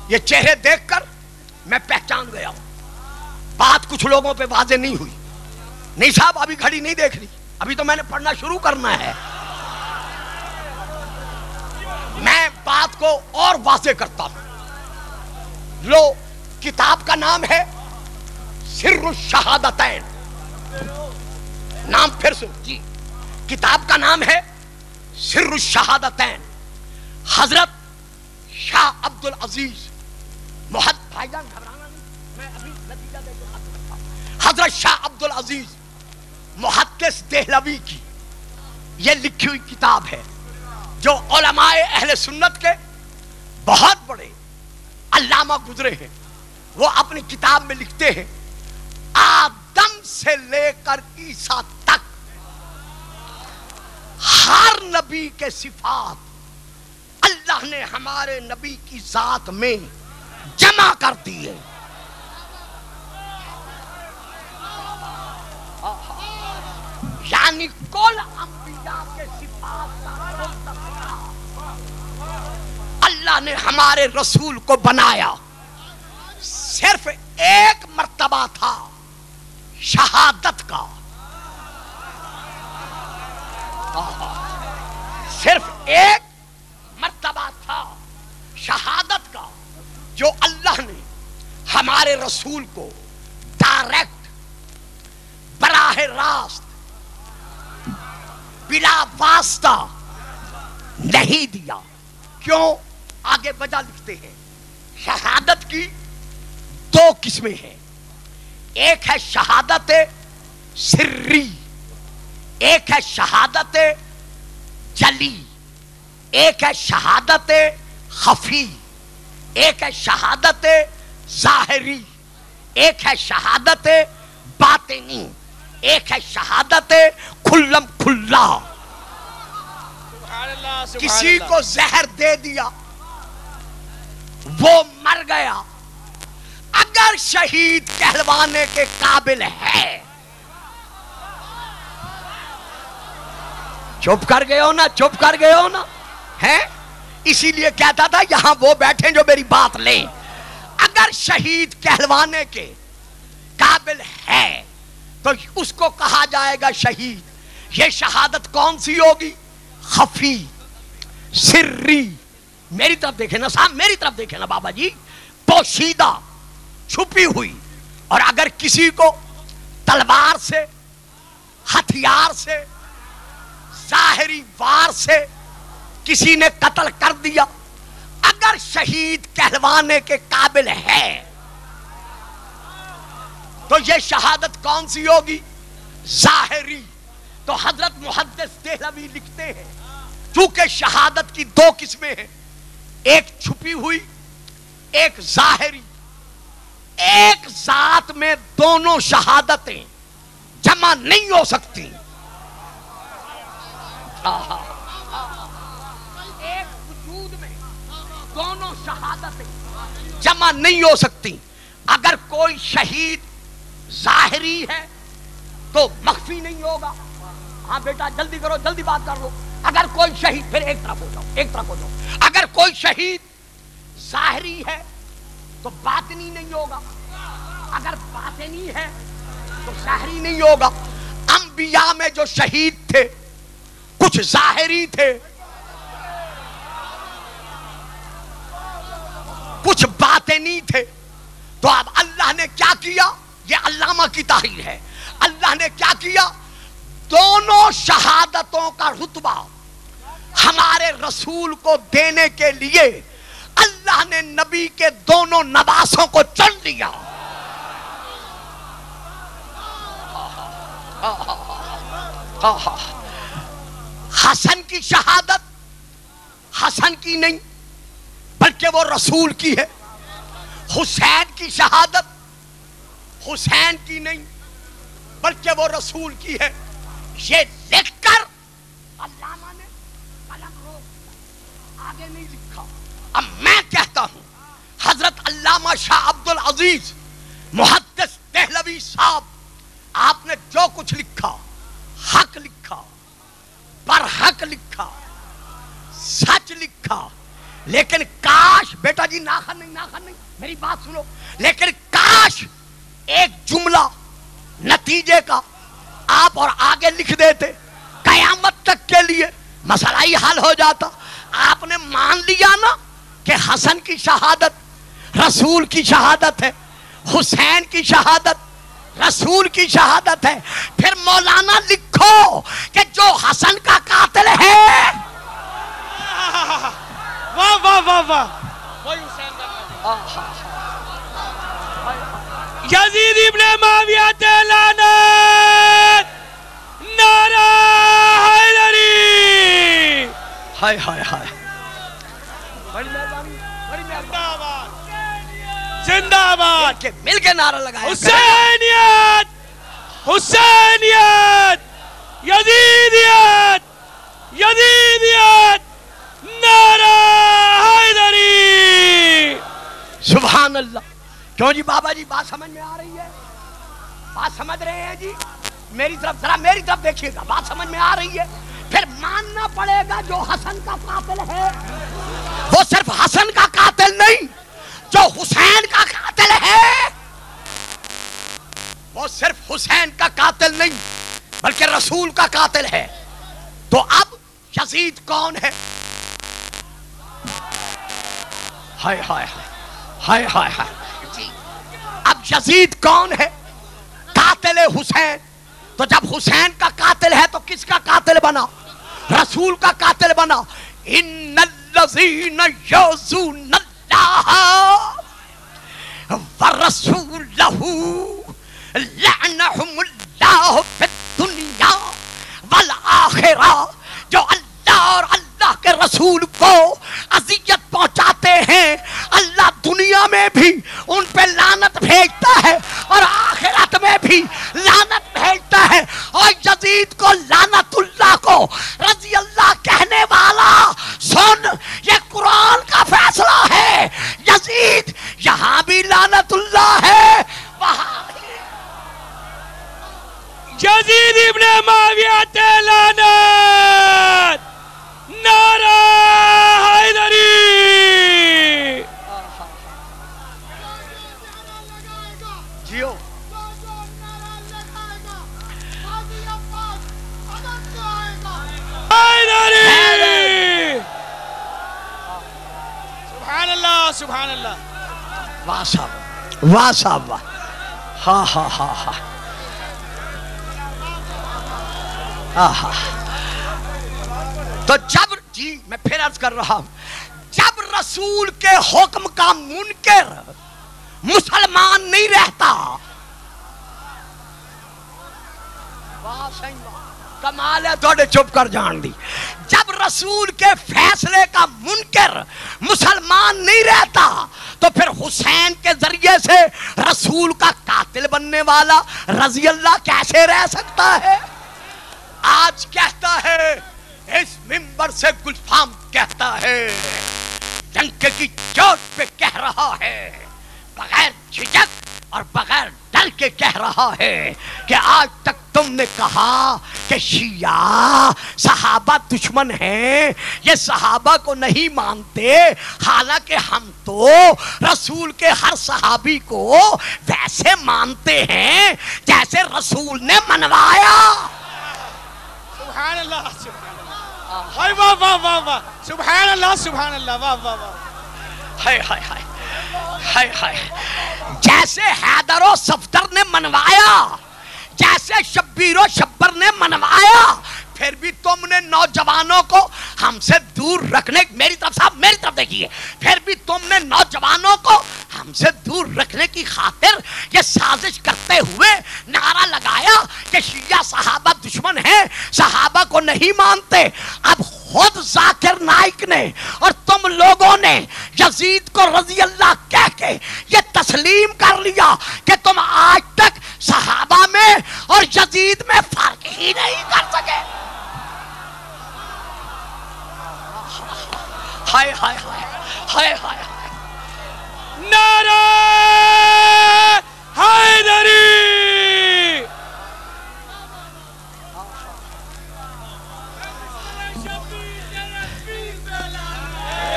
یہ چہرے دیکھ کر میں پہچان گیا ہوں. بات کچھ لوگوں پہ واضح نہیں ہوئی. نہیں صاحب ابھی گھڑی نہیں دیکھنی، ابھی تو میں نے پڑھنا شروع کرنا ہے. میں بات کو اور واضح کرتا ہوں. لو، کتاب کا نام ہے سر الشہادتین. نام پھر سے جی، کتاب کا نام ہے سر الشہادتین. حضرت شاہ عبد العزیز بھائی جان گھبرانا نہیں، میں ابھی نتیجہ دے کے ختم کرتا ہوں. حضرت شاہ عبد العزیز محدث دہلوی کی یہ لکھی ہوئی کتاب ہے، جو علماء اہل سنت کے بہت بڑے علامہ گزرے ہیں. وہ اپنی کتاب میں لکھتے ہیں آدم سے لے کر عیسیٰ تک ہر نبی کے صفات اللہ نے ہمارے نبی کی ذات میں جمع کر دیے. یعنی کل انبیاء کے صفات کا اللہ نے ہمارے رسول کو بنایا. صرف ایک مرتبہ تھا شہادت کا، صرف ایک مرتبہ تھا شہادت کا، جو اللہ نے ہمارے رسول کو ڈائریکٹ براہ راست بلا واسطہ نہیں دیا. کیوں؟ آگے وجہ لکھتے ہیں. شہادت کی 2 قسمیں ہیں. ایک ہے شہادت سری، ایک ہے شہادت جلی، ایک ہے شہادت خفی، ایک ہے شہادت ظاہری، ایک ہے شہادت باطنی، ایک ہے شہادت کھلم کھلا. کسی کو زہر دے دیا، وہ مر گیا، اگر شہید کہلوانے کے قابل ہے. چپ کر گئے ہو نا، چپ کر گئے ہو نا ہے. اسی لیے کہتا تھا یہاں وہ بیٹھیں جو میری بات لیں. اگر شہید کہلوانے کے قابل ہے تو اس کو کہا جائے گا شہید. یہ شہادت کون سی ہوگی؟ خفی، سری. میری طرف دیکھیں نا صاحب، میری طرف دیکھیں نا بابا جی. پوشیدہ، چھپی ہوئی. اور اگر کسی کو تلوار سے، ہتھیار سے، ظاہری وار سے کسی نے قتل کر دیا، اگر شہید کہلوانے کے قابل ہے تو یہ شہادت کون سی ہوگی؟ ظاہری. تو حضرت محدث دہلوی لکھتے ہیں چونکہ شہادت کی 2 قسمیں ہیں، ایک چھپی ہوئی، ایک ظاہری. ایک ذات میں دونوں شہادتیں جمع نہیں ہو سکتی. ایک وجود میں دونوں شہادتیں جمع نہیں ہو سکتی. اگر کوئی شہید ظاہری ہے تو مخفی نہیں ہوگا. ہاں بیٹا جلدی کرو، جلدی بات کر لو. اگر کوئی شہید، پھر ایک طرف ہو جاؤ، اگر کوئی شہید ظاہری ہے تو باطنی نہیں ہوگا، اگر باطنی ہے تو ظاہری نہیں ہوگا۔ انبیاء میں جو شہید تھے کچھ ظاہری تھے، کچھ باطنی تھے۔ تو اب اللہ نے کیا کیا، یہ علامہ کی تحریر ہے، اللہ نے کیا کیا، دونوں شہادتوں کا رتبہ ہمارے رسول کو دینے کے لیے اللہ نے نبی کے دونوں نواسوں کو چن لیا۔ حسن کی شہادت حسن کی نہیں بلکہ وہ رسول کی ہے، حسین کی شہادت حسین کی نہیں بلکہ وہ رسول کی ہے۔ یہ لکھ کر علامہ نے قلم روک آگے نہیں لکھا۔ اب میں کہتا ہوں حضرت علامہ شاہ عبد العزیز محدث دہلوی صاحب، آپ نے جو کچھ لکھا حق لکھا، برحق لکھا، سچ لکھا، لیکن کاش، بیٹا جی ناخن نہیں میری بات سنو، لیکن کاش ایک جملہ نتیجے کا آپ اور آگے لکھ دیتے، قیامت تک کے لیے مسئلہ ہی حل ہو جاتا۔ آپ نے مان لیا نا کہ حسن کی شہادت رسول کی شہادت ہے، حسین کی شہادت رسول کی شہادت ہے، پھر مولانا لکھو کہ جو حسن کا قاتل ہے، واہ واہ واہ واہ، وہی حسین کا قاتل، یزید ابن معاویہ لعنت، نعرہ حیدری، ہائے ہائے ہائے، زندہ آباد، مل کے نعرہ لگائے، حسینیت، حسینیت، یزیدیت، یزیدیت، نعرہ حیدری۔ سبحان اللہ۔ کیوں جی بابا جی بات سمجھ میں آ رہی ہے؟ بات سمجھ رہے ہیں جی؟ میری طرف ذرا میری طرف دیکھیے گا، بات سمجھ میں آ رہی ہے؟ پھر ماننا پڑے گا جو حسن کا قاتل ہے وہ صرف حسن کا قاتل نہیں، جو حسین کا قاتل ہے وہ صرف حسین کا قاتل نہیں بلکہ رسول کا قاتل ہے۔ تو اب یزید کون ہے؟ ہائے ہائے ہائے ہائے ہائے، اب یزید کون ہے؟ قاتل حسین۔ تو جب حسین کا قاتل ہے تو کس کا قاتل بنا؟ رسول کا قاتل بنا۔ ان الذین یؤذون اللہ ورسولہ لعنہم اللہ فی الدنیا والآخرہ، جو اللہ اور اللہ کے رسول کو اذیت پہنچاتے ہیں اللہ دنیا میں بھی ان پہ لعنت بھیجتا ہے اور آخرت میں بھی لعنت بھیجتا ہے۔ اور یزید کو لعنت اللہ کو رضی اللہ کہنے والا سن، یہ قرآن کا فیصلہ ہے، یزید یہاں بھی لعنت اللہ ہے وہاں بھی۔ یزید ابن معاویہ لعنت، نعرہ حیدری۔ جیو حیدری، سبحان اللہ سبحان اللہ، واہ صاحب واہ صاحب واہ، ہاں ہاں ہاں ہاں آہا۔ تو جب جی میں پھر عرض کر رہا ہوں، جب رسول کے حکم کا منکر مسلمان نہیں رہتا، کمال ہے تھوڑے چپ کر جان دی، جب رسول کے فیصلے کا منکر مسلمان نہیں رہتا تو پھر حسین کے ذریعے سے رسول کا قاتل بننے والا رضی اللہ کیسے رہ سکتا ہے؟ آج کہتا ہے اس منبر سے گلفام کہتا ہے، ڈنک کی چوٹ پہ کہہ رہا ہے، بغیر جھجک اور بغیر ڈر کر کے کہہ رہا ہے کہ آج تک تم نے کہا کہ شیعہ صحابہ دشمن ہیں، یہ صحابہ کو نہیں مانتے، حالانکہ ہم تو رسول کے ہر صحابی کو ویسے مانتے ہیں جیسے رسول نے منوایا۔ سبحان اللہ، ہائے واہ واہ واہ واہ، سبحان اللہ سبحان اللہ، واہ واہ واہ، ہائے ہائے ہائے ہائے ہائے، جیسے حیدر و صفدر نے منوایا، جیسے شبیر و شبر نے منوایا، پھر بھی تم نے نوجوانوں کو ہم سے دور رکھنے، میری طرف صاحب میری طرف دیکھیے، پھر بھی تم نے نوجوانوں کو ہم سے دور رکھنے کی خاطر یہ سازش کرتے ہوئے نعرہ لگایا کہ شیعہ صحابہ دشمن ہیں، صحابہ کو نہیں مانتے۔ اب خود ذاکر نائک نے اور تم لوگوں نے یزید کو رضی اللہ کہہ کے یہ تسلیم کر لیا کہ تم آج تک صحابہ میں اور یزید میں فرق ہی نہیں کر سکے۔ ہائے ہائے ہائے ہائے ہائے، نعرہ حیدری،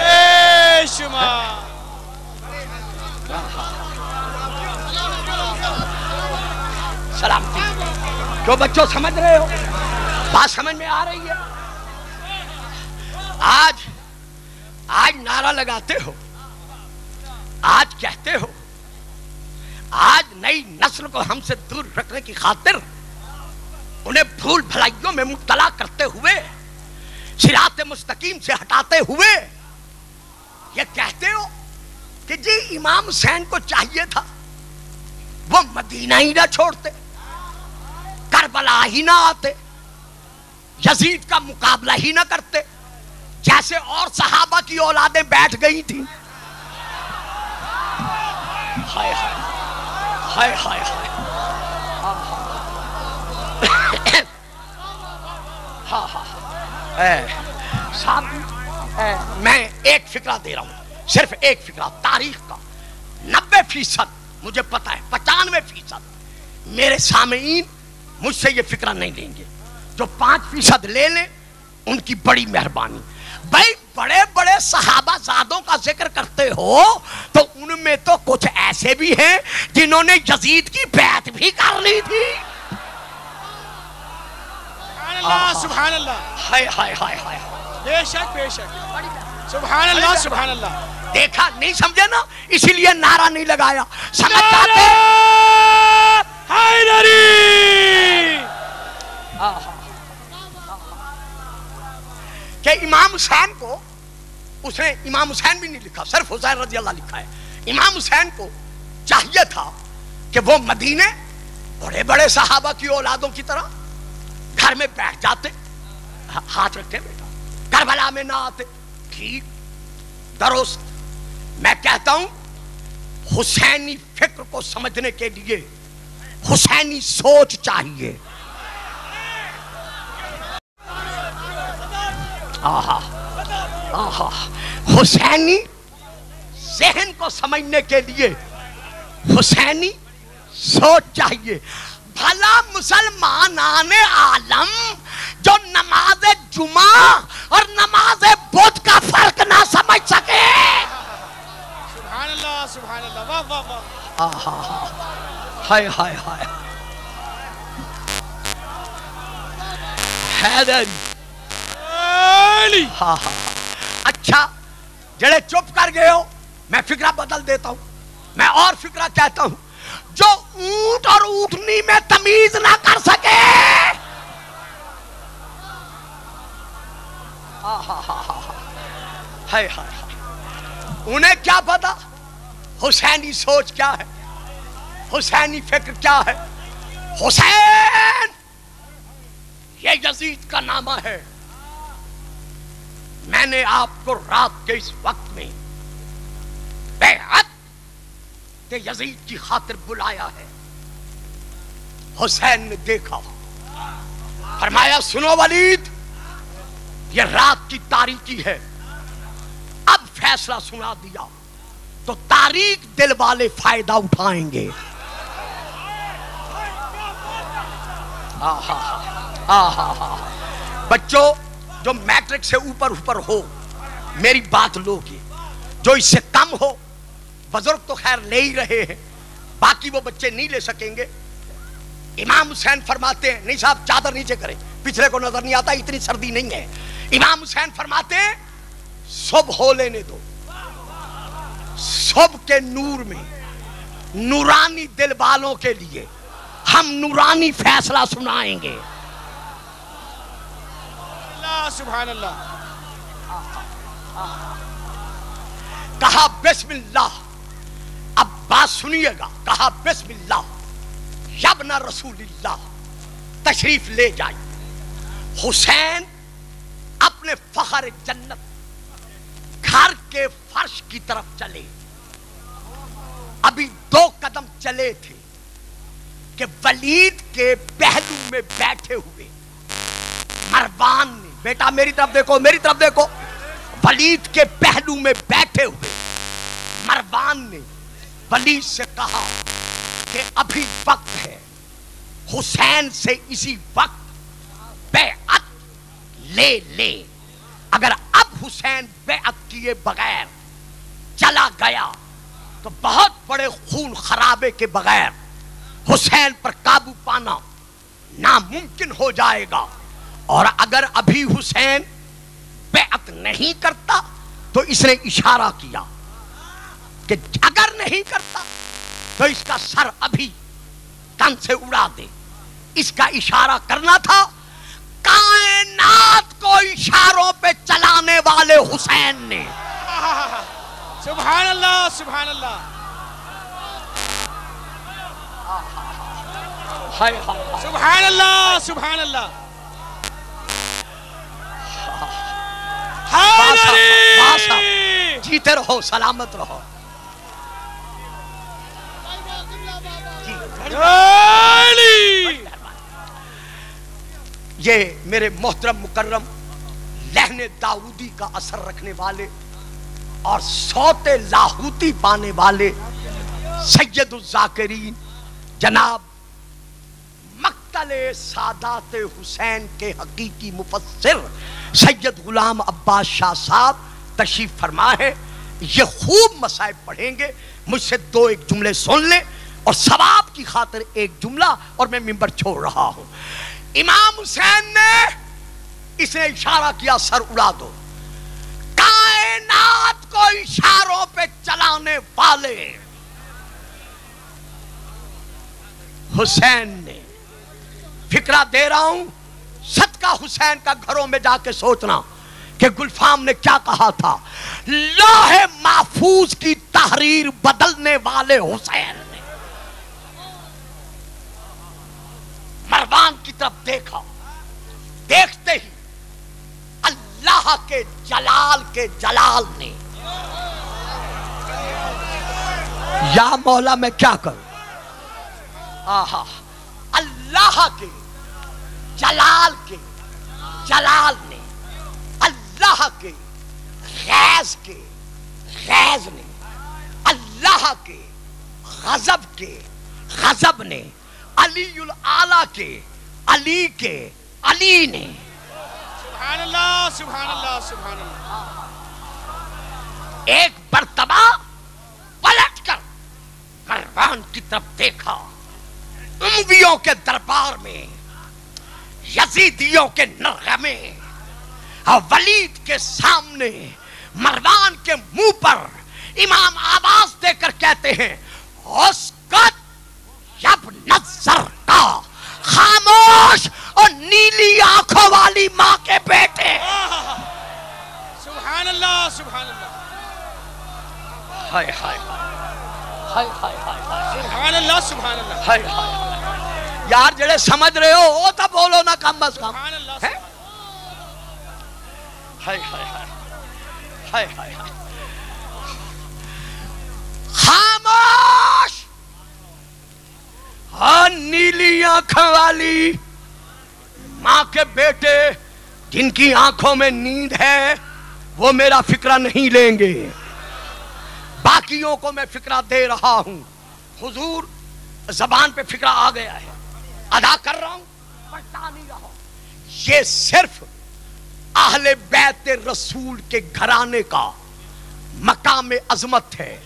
اے شما سلامتی۔ کیوں بچوں سمجھ رہے ہو؟ بات سمجھ میں آ رہی ہے؟ آج نعرہ لگاتے ہو، آج کہتے ہو، آج نئی نسل کو ہم سے دور رکھنے کی خاطر انہیں بھول بھلائیوں میں مبتلا کرتے ہوئے، صراط مستقیم سے ہٹاتے ہوئے یہ کہتے ہو کہ جی امام حسین کو چاہیے تھا وہ مدینہ ہی نہ چھوڑتے، کربلا ہی نہ آتے، یزید کا مقابلہ ہی نہ کرتے جیسے اور صحابہ کی اولادیں بیٹھ گئی تھیں۔ ہائے ہائے ہائے ہائے ہائے، صاحب میں ایک فکرہ دے رہا ہوں، صرف ایک فکرہ تاریخ کا۔ 90% مجھے پتا ہے، 95% میرے سامعین مجھ سے یہ فکرہ نہیں لیں گے، جو 5% لے لیں ان کی بڑی مہربانی۔ بھائی بڑے بڑے صحابہ زادوں کا ذکر کرتے ہو تو ان میں تو کچھ ایسے بھی ہیں جنہوں نے یزید کی بیعت بھی کر لی تھی۔ سبحان اللہ سبحان اللہ، ہائے ہائے ہائے ہائے، بے شک بے شک، سبحان اللہ سبحان اللہ۔ دیکھا نہیں سمجھے نا، اسی لیے نعرہ نہیں لگایا، سمجھ جاتے حیدری۔ کہ امام حسین کو، اس نے امام حسین بھی نہیں لکھا، صرف حسین رضی اللہ لکھا ہے، امام حسین کو چاہیے تھا کہ وہ مدینے بڑے بڑے صحابہ کی اولادوں کی طرح گھر میں بیٹھ جاتے، ہاتھ رکھتے بیٹا، کربلا میں نہ آتے۔ ٹھیک، درست، میں کہتا ہوں حسینی فکر کو سمجھنے کے لیے حسینی سوچ چاہیے۔ آہا آہا، حسینی ذہن کو سمجھنے کے لیے حسینی سوچ چاہیے۔ بھلا مسلمانان عالم جو نماز جمعہ اور نماز بدھ کا فرق نہ سمجھ سکے۔ سبحان اللہ سبحان اللہ، واہ واہ واہ، آہا، ہائے ہائے ہائے، حیدری، ہاں ہاں۔ اچھا جڑے چپ کر گئے ہو، میں فکرہ بدل دیتا ہوں، میں اور فکرہ کہتا ہوں، جو اونٹ اور اونٹنی میں تمیز نہ کر سکے، ہائے ہائے، انہیں کیا پتا حسینی سوچ کیا ہے، حسینی فکر کیا ہے۔ حسین یہ یزید کا نامہ ہے۔ میں نے آپ کو رات کے اس وقت میں بیعت کہ یزید کی خاطر بلایا ہے۔ حسین نے دیکھا، فرمایا سنو ولید، یہ رات کی تاریکی ہے، اب فیصلہ سنا دیا تو تاریک دل والے فائدہ اٹھائیں گے۔ بچوں جو میٹرک سے اوپر ہو میری بات لو گے، جو اس سے کم ہو بزرگ تو خیر لے ہی رہے ہیں، باقی وہ بچے نہیں لے سکیں گے۔ امام حسین فرماتے ہیں، نہیں صاحب چادر نیچے کریں، پچھلے کو نظر نہیں آتا، اتنی سردی نہیں ہے۔ امام حسین فرماتے ہیں صبح ہو لینے دو، صبح کے نور میں نورانی دل والوں کے لیے ہم نورانی فیصلہ سنائیں گے۔ سبحان اللہ۔ کہا بسم اللہ، اب بات سنیے گا، کہا بسم اللہ یابن رسول اللہ، تشریف لے جائیے۔ حسین اپنے فخر جنت گھر کے فرش کی طرف چلے، ابھی 2 قدم چلے تھے کہ ولید کے پہلو میں بیٹھے ہوئے مروان نے، بیٹا میری طرف دیکھو، میری طرف دیکھو، ولید کے پہلو میں بیٹھے ہوئے مروان نے ولید سے کہا کہ ابھی وقت ہے، حسین سے اسی وقت بیعت لے لے، اگر اب حسین بیعت کیے بغیر چلا گیا تو بہت بڑے خون خرابے کے بغیر حسین پر قابو پانا ناممکن ہو جائے گا، اور اگر ابھی حسین بیعت نہیں کرتا تو اس نے اشارہ کیا کہ اگر نہیں کرتا تو اس کا سر ابھی تن سے اڑا دے، اس کا اشارہ کرنا تھا۔ کائنات کو اشاروں پہ چلانے والے حسین نے، سبحان اللہ سبحان اللہ، سبحان اللہ سبحان اللہ، جیتے رہو، سلامت رہو۔ یہ میرے محترم مکرم لہن داؤدی کا اثر رکھنے والے اور صوت لاہوتی پانے والے سید الذاکرین جناب مقتل سادات حسین کے حقیقی مفسر سید غلام عباس شاہ صاحب تشریف فرما ہے۔ یہ خوب مصائب پڑھیں گے، مجھ سے 2 جملے سن لیں اور ثواب کی خاطر 1 جملہ، اور میں منبر چھوڑ رہا ہوں۔ امام حسین نے اس نے اشارہ کیا، سر اڑا دو۔ کائنات کو اشاروں پہ چلانے والے حسین نے، فکرہ دے رہا ہوں، صدقہ حسین کا گھروں میں جا کے سوچنا کہ گلفام نے کیا کہا تھا، لوح محفوظ کی تحریر بدلنے والے حسین نے۔ مروان کی طرف دیکھا، دیکھتے ہی اللہ کے جلال نے، یا مولا میں کیا کروں، آہا، اللہ کے جلال نے، اللہ کے غیظ نے، اللہ کے غضب نے، علی الاعلیٰ کے علی نے، سبحان اللہ سبحان اللہ سبحان اللہ، ایک مرتبہ پلٹ کر مروان کی طرف دیکھا۔ امویوں کے دربار میں، یزیدیوں کے نرغمے اور ولید کے سامنے مروان کے منہ پر امام آواز دے کر کہتے ہیں، اسکت ابن الزرقا، خاموش اور نیلی آنکھوں والی ماں کے بیٹے۔ سبحان اللہ سبحان اللہ، ہائے ہائے ہائے ہائے ہائے، سبحان اللہ سبحان اللہ، ہائے ہائے یار، جڑے سمجھ رہے ہو وہ تو بولو نا کم از کم۔ سبحان اللہ، ہائے ہائے ہائے ہائے، خاموش ہاں نیلی آنکھوں والی ماں کے بیٹے جن کی آنکھوں میں نیند ہے وہ میرا فکرہ نہیں لیں گے، باقیوں کو میں فکرہ دے رہا ہوں۔ حضور زبان پہ فکرہ آ گیا ہے، ادا کر رہا ہوں، پہچانی رہو یہ صرف اہل بیت رسول کے گھرانے کا مقام عظمت ہے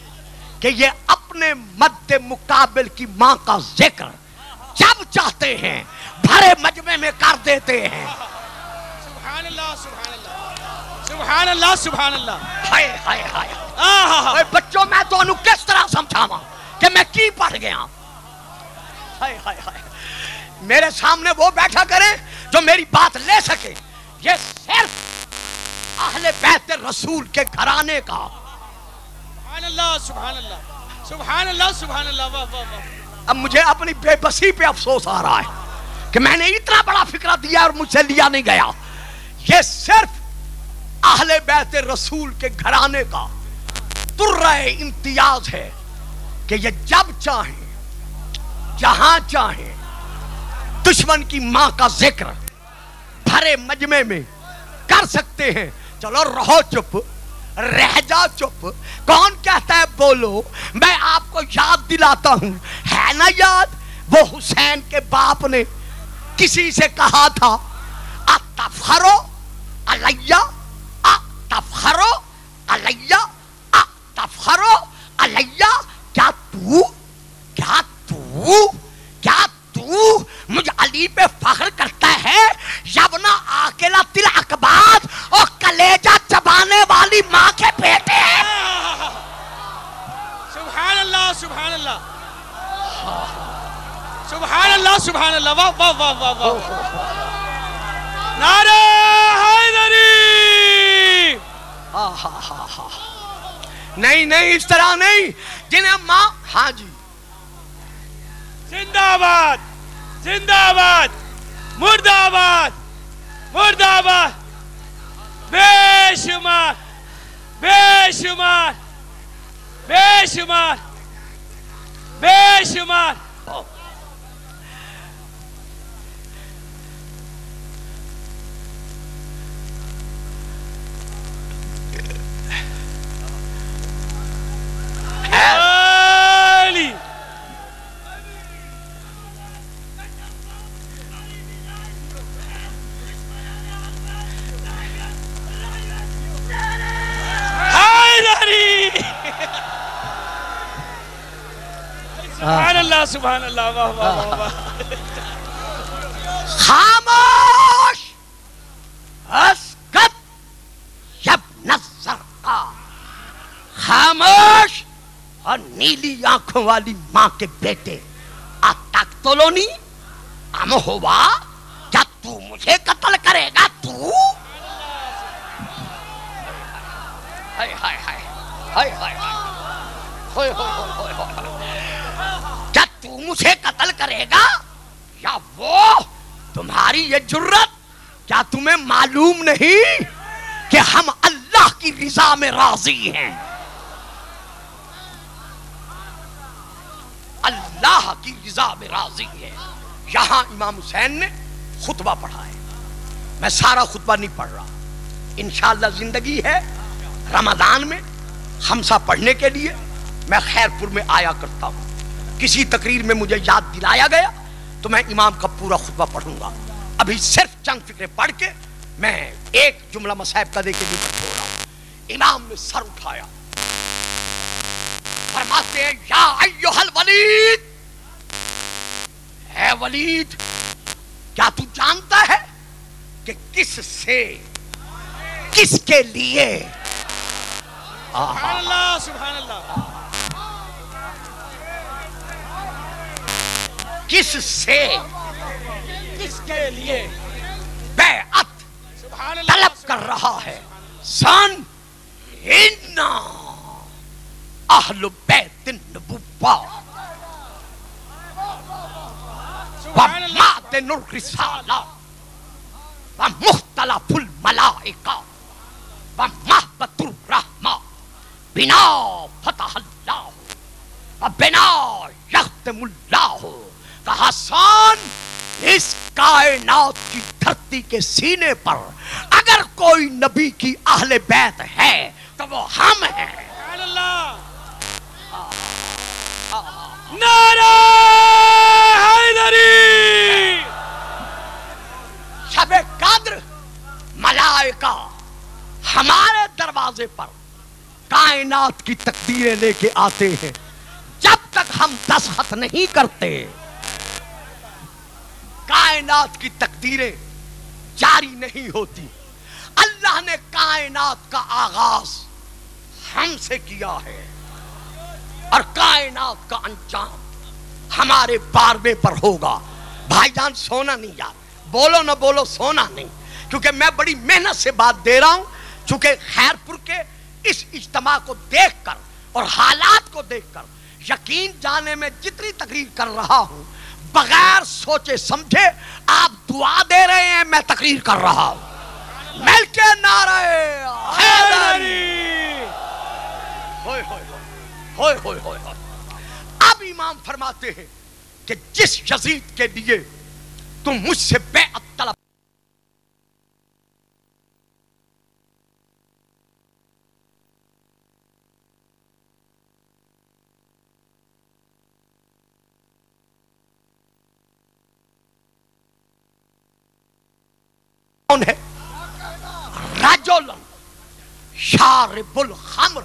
کہ یہ اپنے مد مقابل کی ماں کا ذکر جب چاہتے ہیں بھرے مجمع میں کر دیتے ہیں. سبحان اللہ سبحان اللہ سبحان اللہ سبحان اللہ. ہائے ہائے ہائے بچوں میں تو انہوں کس طرح سمجھاواں کہ میں کی پڑھ گیا. ہائے ہائے ہائے میرے سامنے وہ بیٹھا کریں جو میری بات لے سکے. یہ صرف اہل بیت رسول کے گھرانے کا. سبحان اللہ سبحان اللہ سبحان اللہ سبحان اللہ. واہ واہ واہ. اب مجھے اپنی بے بسی پہ افسوس آ رہا ہے کہ میں نے اتنا بڑا فکرہ دیا اور مجھ سے لیا نہیں گیا. یہ صرف اہل بیت رسول کے گھرانے کا درہ امتیاز ہے کہ یہ جب چاہیں جہاں چاہیں دشمن کی ماں کا ذکر بھرے مجمع میں کر سکتے ہیں. چلو رہو چپ, رہ جا چپ. کون کہتا ہے بولو؟ میں آپ کو یاد دلاتا ہوں, ہے نا یاد وہ حسین کے باپ نے کسی سے کہا تھا اتفخرو علیہ اتفخرو علیہ اتفخرو علیہ. کیا تو مجھ علی پہ فخر کرتا ہے؟ یبنا آکلہ تل اکباد اور کلیجہ چبانے والی ماں کے بیٹے ہیں. سبحان اللہ سبحان اللہ سبحان اللہ سبحان اللہ. واہ واہ واہ واہ واہ. نعرہ حیدری. نہیں اس طرح نہیں. جنہیں ماں ہاں جی زندہ آباد زندہ آباد مرد آباد مرد آباد. بے شمار بے شمار بے شمار بے شمار. سبحان اللہ سبحان اللہ. واہ واہ واہ. خاموش اسکت یبن الزرقاء. خاموش اور نیلی آنکھوں والی ماں کے بیٹے. اتقتلونی ام ہوا, کیا تو مجھے قتل کرے گا؟ تو ہائے ہائے ہائے ہائے ہائے ہوئے ہوئے ہوئے. کیا تو مجھے قتل کرے گا یا وہ تمہاری یہ جرت؟ کیا تمہیں معلوم نہیں کہ ہم اللہ کی رضا میں راضی ہیں؟ اللہ کی رضا میں راضی ہیں. یہاں امام حسین نے خطبہ پڑھا ہے. میں سارا خطبہ نہیں پڑھ رہا. انشاءاللہ زندگی ہے رمضان میں خمسہ پڑھنے کے لیے میں خیرپور میں آیا کرتا ہوں. کسی تقریر میں مجھے یاد دلایا گیا تو میں امام کا پورا خطبہ پڑھوں گا. ابھی صرف چند فکرے پڑھ کے میں ایک جملہ مصائب کا دے کے بھی چھوڑ رہا ہوں. امام نے سر اٹھایا, فرماتے ہیں یا ایھا الولید, اے ولید کیا تو جانتا ہے کہ کس سے کس کے لیے سبحان اللہ سبحان اللہ کس سے کس کے لیے بیعت طلب کر رہا ہے؟ سن انا اہل بیت النبوہ ومعدن الرسالہ ومختلف الملائکہ ومحبت الرحمہ بنا فتح اللہ وبنا یختم اللہ. کہا سن اس کائنات کی دھرتی کے سینے پر اگر کوئی نبی کی اہل بیت ہے تو وہ ہم ہیں. سبحان اللہ. نعرہ حیدری دروازے پر کائنات کی تقدیریں لے کے آتے ہیں، جب تک ہم دستخط نہیں کرتے کائنات کی تقدیریں جاری نہیں ہوتی۔ اللہ نے کائنات کا آغاز ہم سے کیا ہے اور کائنات کا انجام ہمارے باربے پر ہوگا۔ بھائی جان سونا نہیں یار، بولو نہ بولو سونا نہیں، کیونکہ میں بڑی محنت سے بات دے رہا ہوں، چونکہ خیر پور کے اس اجتماع کو دیکھ کر اور حالات کو دیکھ کر یقین جانے میں جتنی تقریر کر رہا ہوں بغیر سوچے سمجھے آپ دعا دے رہے ہیں، میں تقریر کر رہا ہوں۔ مل کے نعرہ حیدری، ہوئے ہوئے ہوئے ہوئے ہوئے ہوئے۔ اب امام فرماتے ہیں کہ جس یزید کے لیے تم مجھ سے بیعت طلب کون ہے؟ رجل شارب الخمر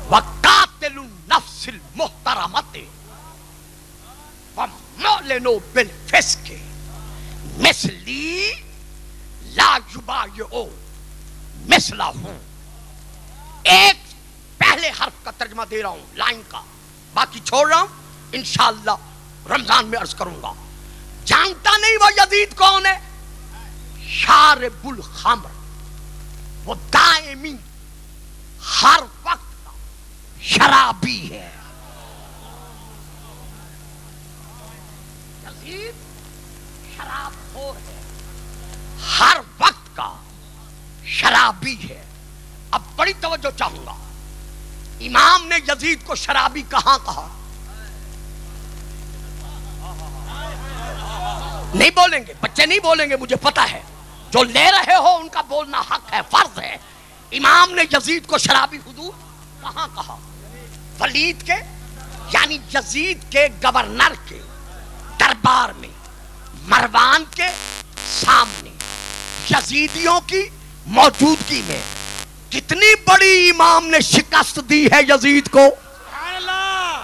وقاتل النفس المحترمت ومعلن بالفسق مثلی لا یبایع مثلہ۔ ایک پہلے حرف کا ترجمہ دے رہا ہوں لائن کا، باقی چھوڑ رہا ہوں، انشاءاللہ رمضان میں عرض کروں گا۔ جانتا نہیں وہ یزید کون ہے؟ شارب الخمر، وہ دائمی ہر وقت کا شرابی ہے۔ یزید شراب خور ہے، ہر وقت کا شرابی ہے۔ اب بڑی توجہ چاہوں گا، امام نے یزید کو شرابی کہاں کہا؟ نہیں بولیں گے بچے، نہیں بولیں گے، مجھے پتا ہے، جو لے رہے ہو ان کا بولنا حق ہے، فرض ہے۔ امام نے یزید کو شرابی حضور کہاں کہا؟ ولید کے یعنی یزید کے گورنر کے دربار میں، مروان کے سامنے، یزیدیوں کی موجودگی میں۔ کتنی بڑی امام نے شکست دی ہے یزید کو، سبحان اللہ۔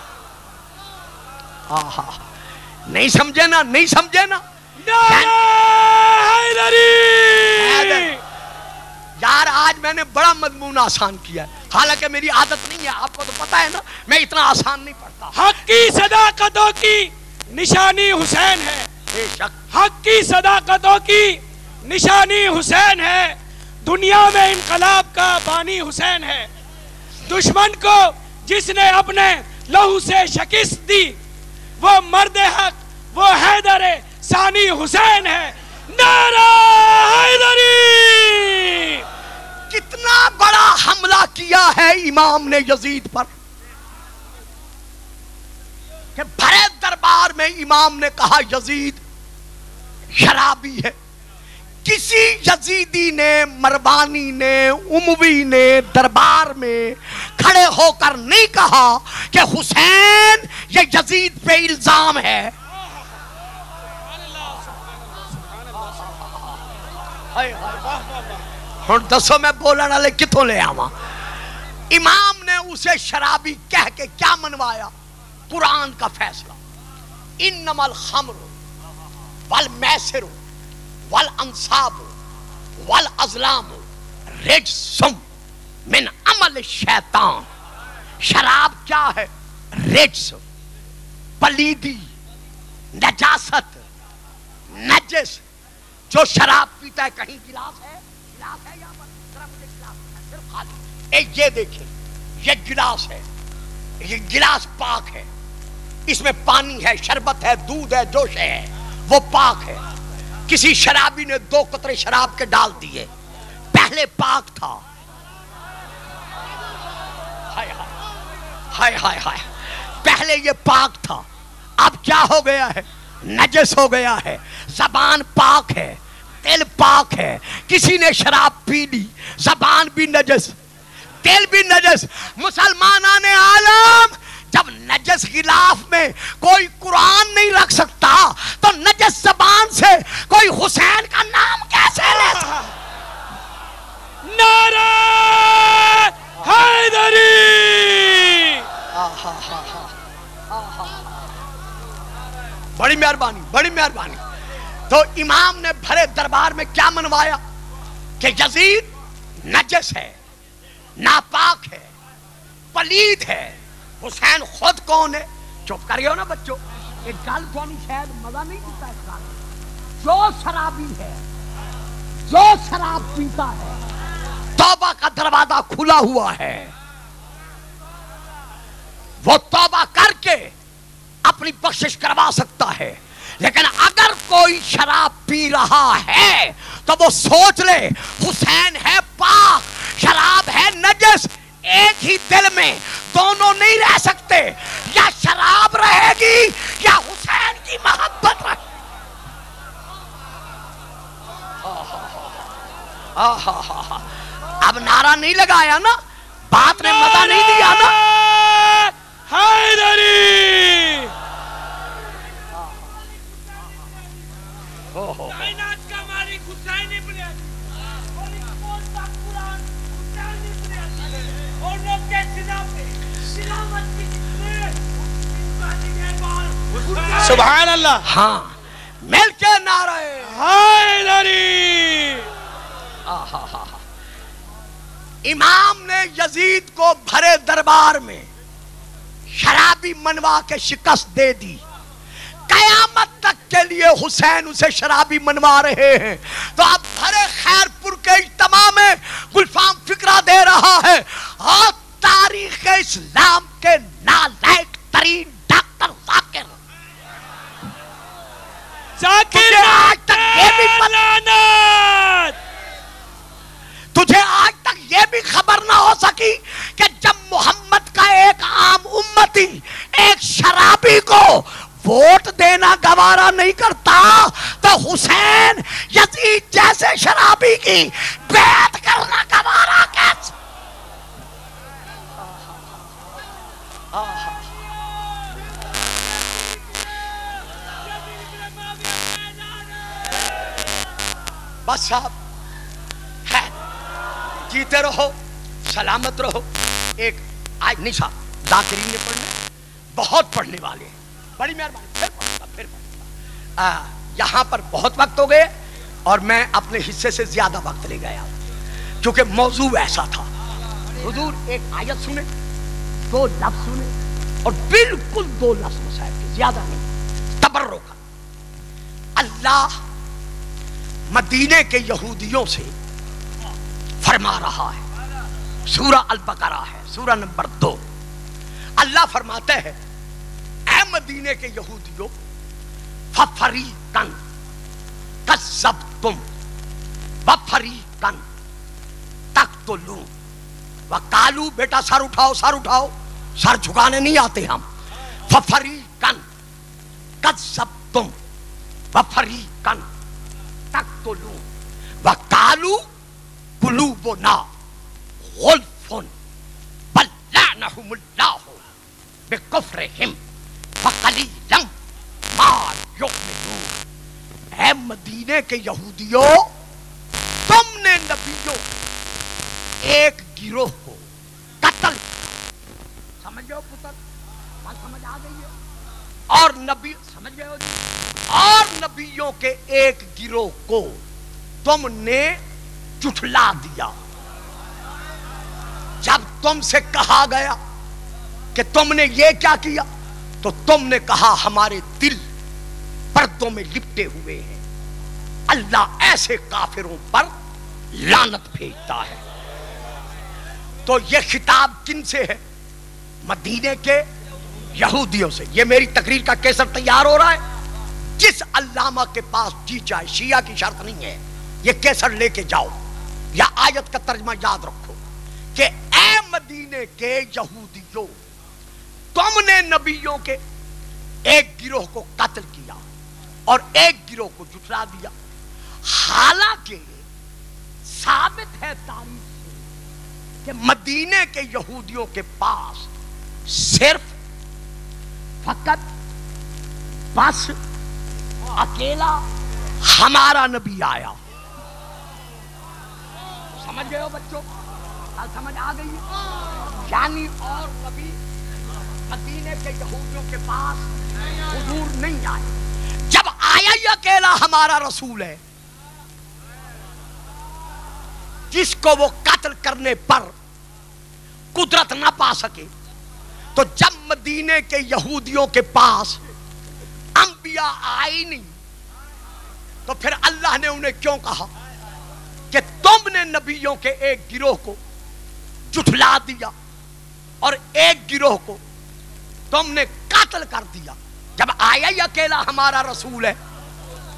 آہا، نہیں سمجھے نا، نہیں سمجھے نا۔ یار آج میں نے بڑا مضمون آسان کیا ہے، حالانکہ میری عادت نہیں ہے، آپ کو تو پتا ہے نا میں اتنا آسان نہیں پڑھتا۔ حق کی صداقتوں کی نشانی حسین ہے، بے شک حق کی صداقتوں کی نشانی حسین ہے، دنیا میں انقلاب کا بانی حسین ہے، دشمن کو جس نے اپنے لہو سے شکست دی وہ مرد حق، وہ حیدر ثانی حسین ہے۔ نعرہ حیدری! کتنا بڑا حملہ کیا ہے امام نے یزید پر کہ بھرے دربار میں امام نے کہا یزید شرابی ہے۔ کسی یزیدی نے، مروانی نے، اموی نے دربار میں کھڑے ہو کر نہیں کہا کہ حسین یہ یزید پہ الزام ہے۔ ہن دسو میں بولن والے کتوں لے آواں؟ امام نے اسے شرابی کہہ کے کیا منوایا؟ قرآن کا فیصلہ، انما الخمر والمیسر والانصاب والازلام رجس من عمل الشیطان۔ شراب کیا ہے؟ رجس، پلیدی، نجاست، نجس۔ جو شراب پیتا ہے، کہیں گلاس ہے؟ گلاس ہے یہاں پر؟ ذرا مجھے گلاس ہے، صرف خالی۔ اے یہ دیکھیں، یہ گلاس ہے، یہ گلاس پاک ہے، اس میں پانی ہے، شربت ہے، دودھ ہے، جوش ہے، وہ پاک ہے۔ کسی شرابی نے 2 قطرے شراب کے ڈال دیے، پہلے پاک تھا، ہائے ہائے ہائے ہائے، پہلے یہ پاک تھا، اب کیا ہو گیا ہے؟ نجس ہو گیا ہے۔ زبان پاک ہے، دل پاک ہے، کسی نے شراب پی لی، زبان بھی نجس، دل بھی نجس۔ مسلمانان عالم جب نجس غلاف میں کوئی قرآن نہیں رکھ سکتا تو نجس زبان سے کوئی حسین کا نام کیسے لے سکتا؟ نعرہ حیدری! بڑی مہربانی، بڑی مہربانی. تو امام نے بھرے دربار میں کیا منوایا کہ یزید نجس ہے، ناپاک ہے، پلید ہے. حسین خود کون ہے؟ چپ کر گئے ہو نا بچوں، ایک گل کو نہیں شاید مزہ نہیں دیتا اس کا. جو شرابی ہے، جو شراب پیتا ہے، توبہ کا دروازہ کھلا ہوا ہے، وہ توبہ کر کے اپنی بخشش کروا سکتا ہے. لیکن اگر کوئی شراب پی رہا ہے تو وہ سوچ لے حسین ہے پاک، شراب ہے نجس. ایک ہی دل میں دونوں نہیں رہ سکتے، یا شراب رہے گی یا حسین کی محبت رہے گی. اب نعرہ نہیں لگایا نا، بات نے مزہ نہیں دیا نا. حیدری! کائنات کا مالک حسین ابن علی، اور اس بولتا قرآن حسین ابن علی، اور لوگ کے سنا پہ سلامت کی جتنے سبحان اللہ. ہاں مل کے نعرہ حیدری! امام نے یزید کو بھرے دربار میں شرابی منوا کے شکست دے دی. قیامت تک کے لیے حسین اسے شرابی منوا رہے ہیں. تو اب بھرے خیر پور کے اجتماع میں گلفام فکرہ دے رہا ہے، اور تاریخ اسلام کے نالائق ترین ڈاکٹر ذاکر آج تک یہ بھی تجھے آج تک یہ بھی خبر نہ ہو سکی کہ جب محمد کا ایک عام امتی ایک شرابی کو ووٹ دینا گوارا نہیں کرتا تو حسین یزید جیسے شرابی کی بیعت کرنا گوارا کیسے؟ بس صاحب خیر، جیتے رہو، سلامت رہو. ایک آج نہیں صاحب ذاکرین نے پڑھنا، بہت پڑھنے والے ہیں. بڑی مہربانی، پھر پڑھوں گا. یہاں پر بہت وقت ہو گئے اور میں اپنے حصے سے زیادہ وقت لے گیا کیونکہ موضوع ایسا تھا. حضور ایک آیت سنے، دو لفظ سنے، اور بالکل دو لفظ مصاحب کے، زیادہ نہیں، تبرک. اللہ مدینے کے یہودیوں سے فرما رہا ہے، سورہ البقرہ ہے، سورہ نمبر 2. اللہ فرماتے ہیں اے مدینے کے یہودیوں، فَفَرِيقًا كَذَّبْتُمْ وَفَرِيقًا تَقْتُلُونَ وَقَالُوا. بیٹا سر اٹھاؤ، سر اٹھاؤ، سر جھکانے نہیں آتے ہم. فَفَرِيقًا كَذَّبْتُمْ وَفَرِيقًا تَقْتُلُونَ وَقَالُوا قُلُوبُنَا غُلْفٌ بَلْ لَعْنَهُمُ اللَّهُ بِكُفْرِهِمْ فَقَلِيلًا مَا يُؤْمِنُونَ. اے مدینے کے یہودیوں، تم نے نبیوں ایک گروہ کو قتل کیا. سمجھ گئے ہو پتر؟ بات سمجھ آ گئی ہے؟ اور نبی سمجھ گئے ہو جی؟ اور نبیوں کے ایک گروہ کو تم نے جھٹلا دیا. جب تم سے کہا گیا کہ تم نے یہ کیا کیا تو تم نے کہا ہمارے دل پردوں میں لپٹے ہوئے ہیں. اللہ ایسے کافروں پر لعنت بھیجتا ہے. تو یہ خطاب کن سے ہے؟ مدینے کے یہودیوں سے. یہ میری تقریر کا کیسر تیار ہو رہا ہے، جس علامہ کے پاس جی جائے، شیعہ کی شرط نہیں ہے، یہ کیسر لے کے جاؤ یا آیت کا ترجمہ یاد رکھو کہ اے مدینے کے یہودیوں، تم نے نبیوں کے ایک گروہ کو قتل کیا اور ایک گروہ کو جھٹلا دیا. حالانکہ ثابت ہے تاریخ سے کہ مدینے کے یہودیوں کے پاس صرف فقط بس اکیلا ہمارا نبی آیا. سمجھ گئے ہو بچوں؟ سمجھ آ گئی ہے؟ یعنی اور نبی مدینے کے یہودیوں کے پاس حضور نہیں آئے. جب آیا ہی اکیلا ہمارا رسول ہے جس کو وہ قتل کرنے پر قدرت نہ پا سکے، تو جب مدینے کے یہودیوں کے پاس انبیاء آئے نہیں تو پھر اللہ نے انہیں کیوں کہا کہ تم نے نبیوں کے ایک گروہ کو جھٹلا دیا اور ایک گروہ کو تم نے قتل کر دیا. جب آیا ہی اکیلا ہمارا رسول ہے،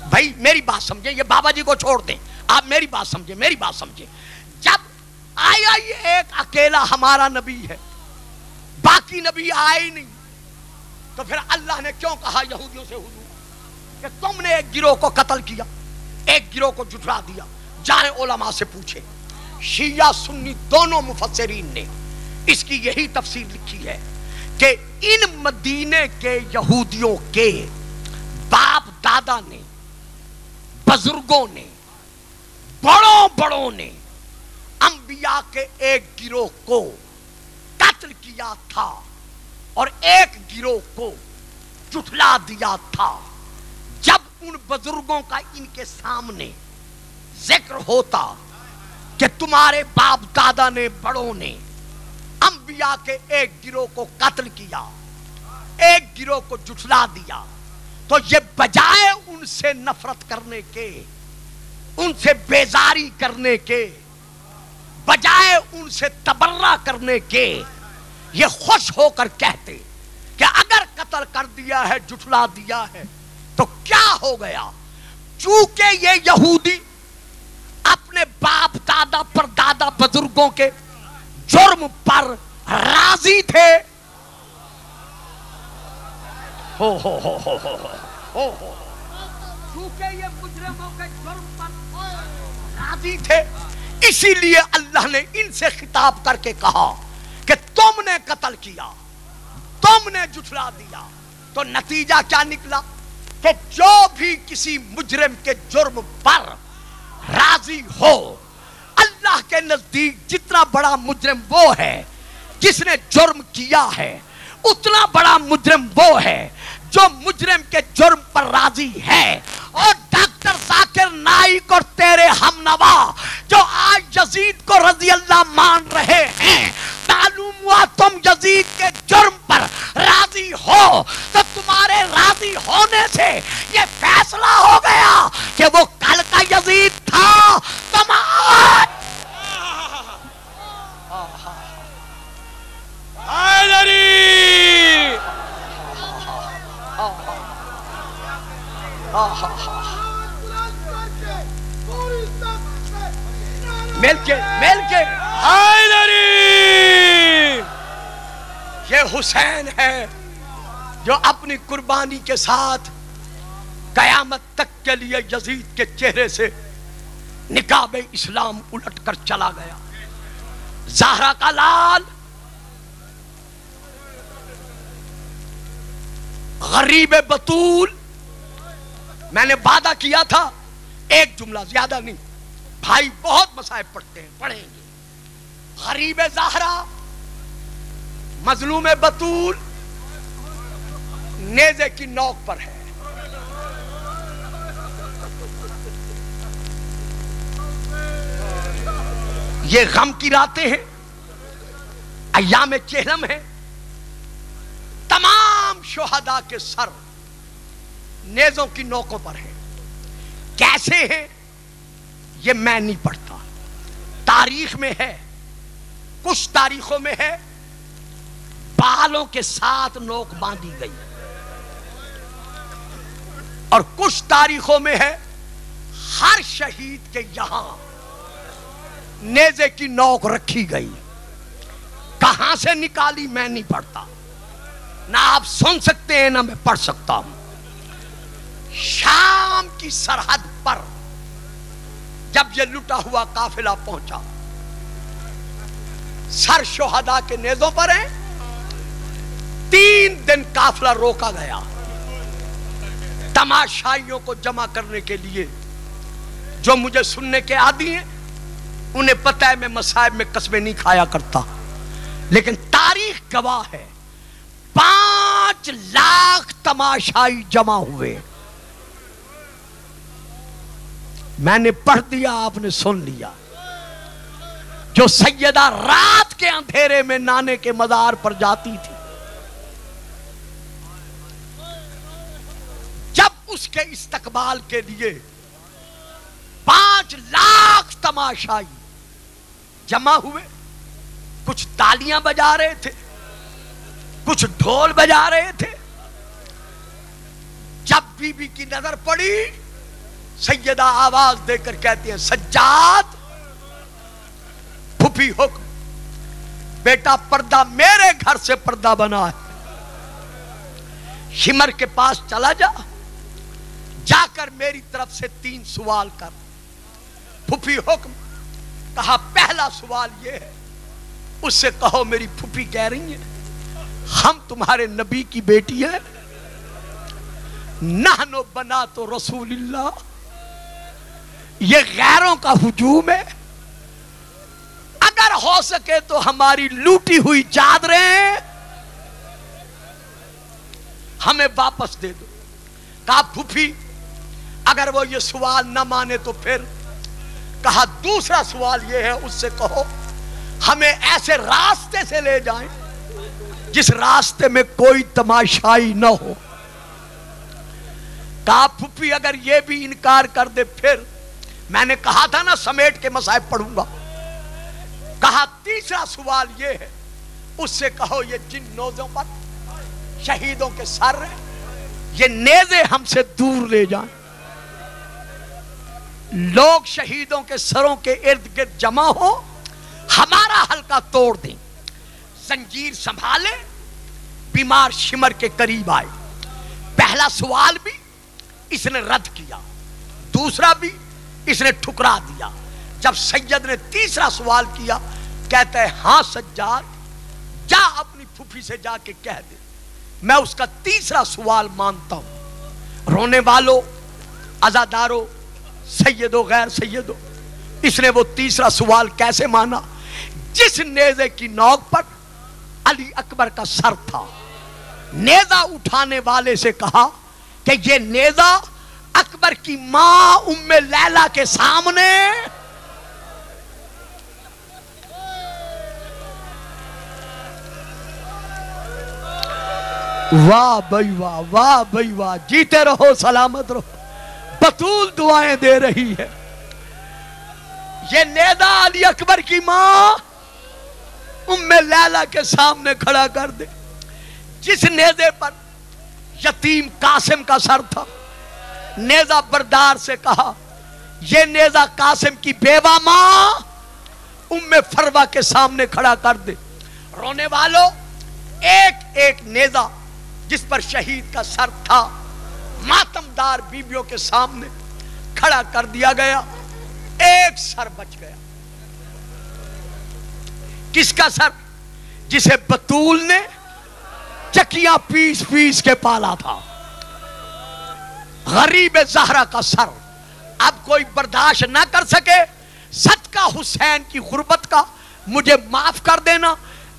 بھائی میری بات سمجھیں، یہ بابا جی کو چھوڑ دیں، آپ میری بات سمجھیں، میری بات سمجھیں. جب آیا ہی ایک اکیلا ہمارا نبی ہے، باقی نبی آئے ہی نہیں، تو پھر اللہ نے کیوں کہا یہودیوں سے حضور کہ تم نے ایک گروہ کو قتل کیا، ایک گروہ کو جھٹلا دیا؟ جائیں علماء سے پوچھیں، شیعہ سنی دونوں مفسرین نے اس کی یہی تفسیر لکھی ہے کہ ان مدینے کے یہودیوں کے باپ دادا نے، بزرگوں نے، بڑوں نے انبیاء کے ایک گروہ کو قتل کیا تھا اور ایک گروہ کو جھٹلا دیا تھا. جب ان بزرگوں کا ان کے سامنے ذکر ہوتا کہ تمہارے باپ دادا نے، بڑوں نے انبیاء کے ایک گروہ کو قتل کیا، ایک گروہ کو جھٹلا دیا، تو یہ بجائے ان سے نفرت کرنے کے، ان سے بیزاری کرنے کے، بجائے ان سے تبرہ کرنے کے، یہ خوش ہو کر کہتے کہ اگر قتل کر دیا ہے، جھٹلا دیا ہے تو کیا ہو گیا؟ چونکہ یہ یہودی اپنے باپ دادا پر دادا بزرگوں کے جرم پر راضی تھے، چونکہ یہ مجرموں کے جرم پر راضی تھے، اسی لیے اللہ نے ان سے خطاب کر کے کہا کہ تم نے قتل کیا، تم نے جھٹلا دیا. تو نتیجہ کیا نکلا کہ جو بھی کسی مجرم کے جرم پر راضی ہو، اللہ کے نزدیک جتنا بڑا مجرم وہ ہے جس نے جرم کیا ہے، اتنا بڑا مجرم وہ ہے جو مجرم کے جرم پر راضی ہے. اور ڈاکٹر ذاکر نائک اور تیرے ہم نوا جو آج یزید کو رضی اللہ مان رہے ہیں، معلوم ہوا تم یزید کے جرم پر راضی ہو تو تمہارے راضی ہونے سے یہ فیصلہ ہو گیا کہ وہ کل کا یزید تھا، تم آج مل کے یہ حسین ہے جو اپنی قربانی کے ساتھ قیامت تک کے لیے یزید کے چہرے سے نقاب اسلام الٹ کر چلا گیا. زہرا کا لال، غریب بطول. میں نے وعدہ کیا تھا ایک جملہ، زیادہ نہیں، بھائی بہت مصائب پڑھتے ہیں، پڑھیں گے. غریب زہرا، مظلوم بطول نیزے کی نوک پر ہے. یہ غم کی راتیں ہیں، ایام چہلم ہیں. تمام شہداء کے سر نیزوں کی نوکوں پر ہیں. کیسے ہیں یہ میں نہیں پڑھتا، تاریخ میں ہے. کچھ تاریخوں میں ہے بالوں کے ساتھ نوک باندھی گئی، اور کچھ تاریخوں میں ہے ہر شہید کے یہاں نیزے کی نوک رکھی گئی. کہاں سے نکالی میں نہیں پڑھتا، نہ آپ سن سکتے ہیں نہ میں پڑھ سکتا ہوں. شام کی سرحد پر جب یہ لٹا ہوا قافلہ پہنچا، سر شہداء کے نیزوں پر ہیں، 3 دن قافلہ روکا گیا تماشائیوں کو جمع کرنے کے لیے. جو مجھے سننے کے عادی ہیں انہیں پتہ ہے میں مصائب میں قسمیں نہیں کھایا کرتا، لیکن تاریخ گواہ ہے 5 لاکھ تماشائی جمع ہوئے. میں نے پڑھ دیا، آپ نے سن لیا. جو سیدہ رات کے اندھیرے میں نانے کے مزار پر جاتی تھی، جب اس کے استقبال کے لیے 5 لاکھ تماشائی جمع ہوئے، کچھ تالیاں بجا رہے تھے، کچھ ڈھول بجا رہے تھے. جب بی بی کی نظر پڑی، سیدہ آواز دے کر کہتی ہیں سجاد، پھوپھی حکم، بیٹا پردہ میرے گھر سے پردہ بنا ہے، شمر کے پاس چلا جا، جا کر میری طرف سے 3 سوال کر. پھوپھی حکم. کہا پہلا سوال یہ ہے، اس سے کہو میری پھوپھی کہہ رہی ہیں ہم تمہارے نبی کی بیٹی ہیں، نحنو بنات رسول اللہ، یہ غیروں کا ہجوم ہے، اگر ہو سکے تو ہماری لوٹی ہوئی چادریں ہمیں واپس دے دو. کہا پھوپھی اگر وہ یہ سوال نہ مانے تو پھر؟ کہا دوسرا سوال یہ ہے، اس سے کہو ہمیں ایسے راستے سے لے جائیں جس راستے میں کوئی تماشائی نہ ہو. کہا پھوپھی اگر یہ بھی انکار کر دے پھر؟ میں نے کہا تھا نا سمیٹ کے مصائب پڑھوں گا. کہا تیسرا سوال یہ ہے، اس سے کہو یہ جن نیزوں پر شہیدوں کے سر ہیں، یہ نیزے ہم سے دور لے جائیں. لوگ شہیدوں کے سروں کے ارد گرد جمع ہو، ہمارا حلقہ توڑ دیں. زنجیر سنبھالے، بیمار شمر کے قریب آئے. پہلا سوال بھی اس نے رد کیا، دوسرا بھی اس نے ٹھکرا دیا. جب سید نے تیسرا سوال کیا، کہتا ہے ہاں سجاد، جا اپنی پھوپھی سے جا کے کہہ دے میں اس کا تیسرا سوال مانتا ہوں. رونے والوں، عزاداروں، سیدو غیر سیدو، اس نے وہ تیسرا سوال کیسے مانا؟ جس نیزے کی نوک پر علی اکبر کا سر تھا، نیزہ اٹھانے والے سے کہا کہ یہ نیزہ اکبر کی ماں ام لیلہ کے سامنے. واہ بھائی واہ، واہ بھائی واہ، جیتے رہو سلامت رہو. بطول دعائیں دے رہی ہے. یہ نیزہ علی اکبر کی ماں ام لیلہ کے سامنے کھڑا کر دے. جس نیزے پر یتیم قاسم کا سر تھا، نیزہ بردار سے کہا یہ نیزہ قاسم کی بیوہ ماں ام فروہ کے سامنے کھڑا کر دے. رونے والوں، ایک ایک نیزہ جس پر شہید کا سر تھا ماتمدار بیویوں کے سامنے کھڑا کر دیا گیا. ایک سر بچ گیا. کس کا سر؟ جسے بطول نے چکیاں پیس پیس کے پالا تھا. غریب زہرا کا سر. اب کوئی برداشت نہ کر سکے، صدقہ حسین کی غربت کا مجھے معاف کر دینا،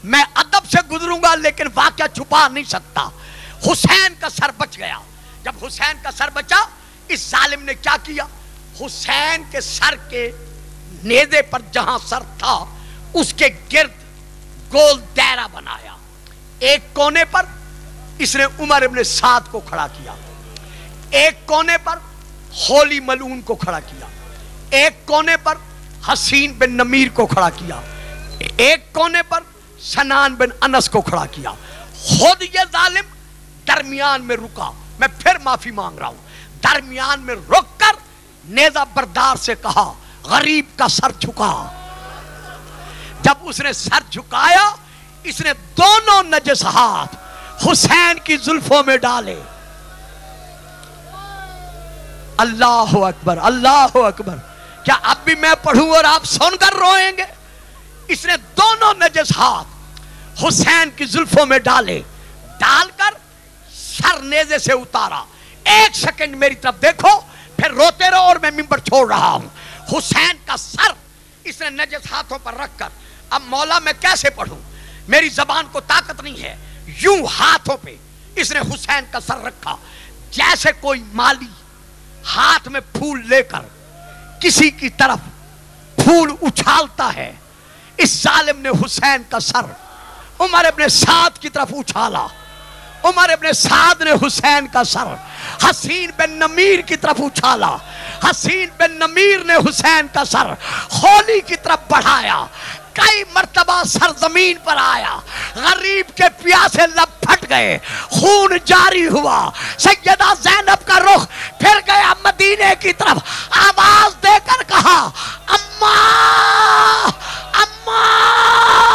میں ادب سے گزروں گا لیکن واقعہ چھپا نہیں سکتا. حسین کا سر بچ گیا. جب حسین کا سر بچا، اس ظالم نے کیا کیا؟ حسین کے سر کے نیزے پر جہاں سر تھا اس کے گرد گول دائرہ بنایا. ایک کونے پر اس نے عمر ابن سعد کو کھڑا کیا، ایک کونے پر ہولی ملعون کو کھڑا کیا، ایک کونے پر حسین بن نمیر کو کھڑا کیا، ایک کونے پر سنان بن انس کو کھڑا کیا. خود یہ ظالم درمیان میں رکا. میں پھر معافی مانگ رہا ہوں. درمیان میں رک کر نیزہ بردار سے کہا غریب کا سر جھکا. جب اس نے سر جھکایا، اس نے دونوں نجس ہاتھ حسین کی زلفوں میں ڈالے. اللہ اکبر، اللہ اکبر. کیا اب بھی میں پڑھوں اور آپ سن کر روئیں گے؟ اس نے دونوں نجس ہاتھ حسین کی زلفوں میں ڈالے، ڈال کر سر نیزے سے اتارا. 1 سیکنڈ میری طرف دیکھو پھر روتے رہو اور میں منبر چھوڑ رہا ہوں. حسین کا سر اس نے نجس ہاتھوں پر رکھ کر, اب مولا میں کیسے پڑھوں, میری زبان کو طاقت نہیں ہے, یوں ہاتھوں پہ اس نے حسین کا سر رکھا جیسے کوئی مالی ہاتھ میں پھول لے کر کسی کی طرف پھول اچھالتا ہے. اس ظالم نے حسین کا سر عمر ابن سعد کی طرف اچھالا. عمر ابن سعد نے حسین کا سر حسین بن نمیر کی طرف اچھالا. حسین بن نمیر نے حسین کا سر خولی کی طرف بڑھایا. کئی مرتبہ سر زمین پر آیا, غریب کے پیاسے لب پھٹ گئے, خون جاری ہوا. سیدہ زینب کا رخ پھر گیا مدینے کی طرف, آواز دے کر کہا اماں اماں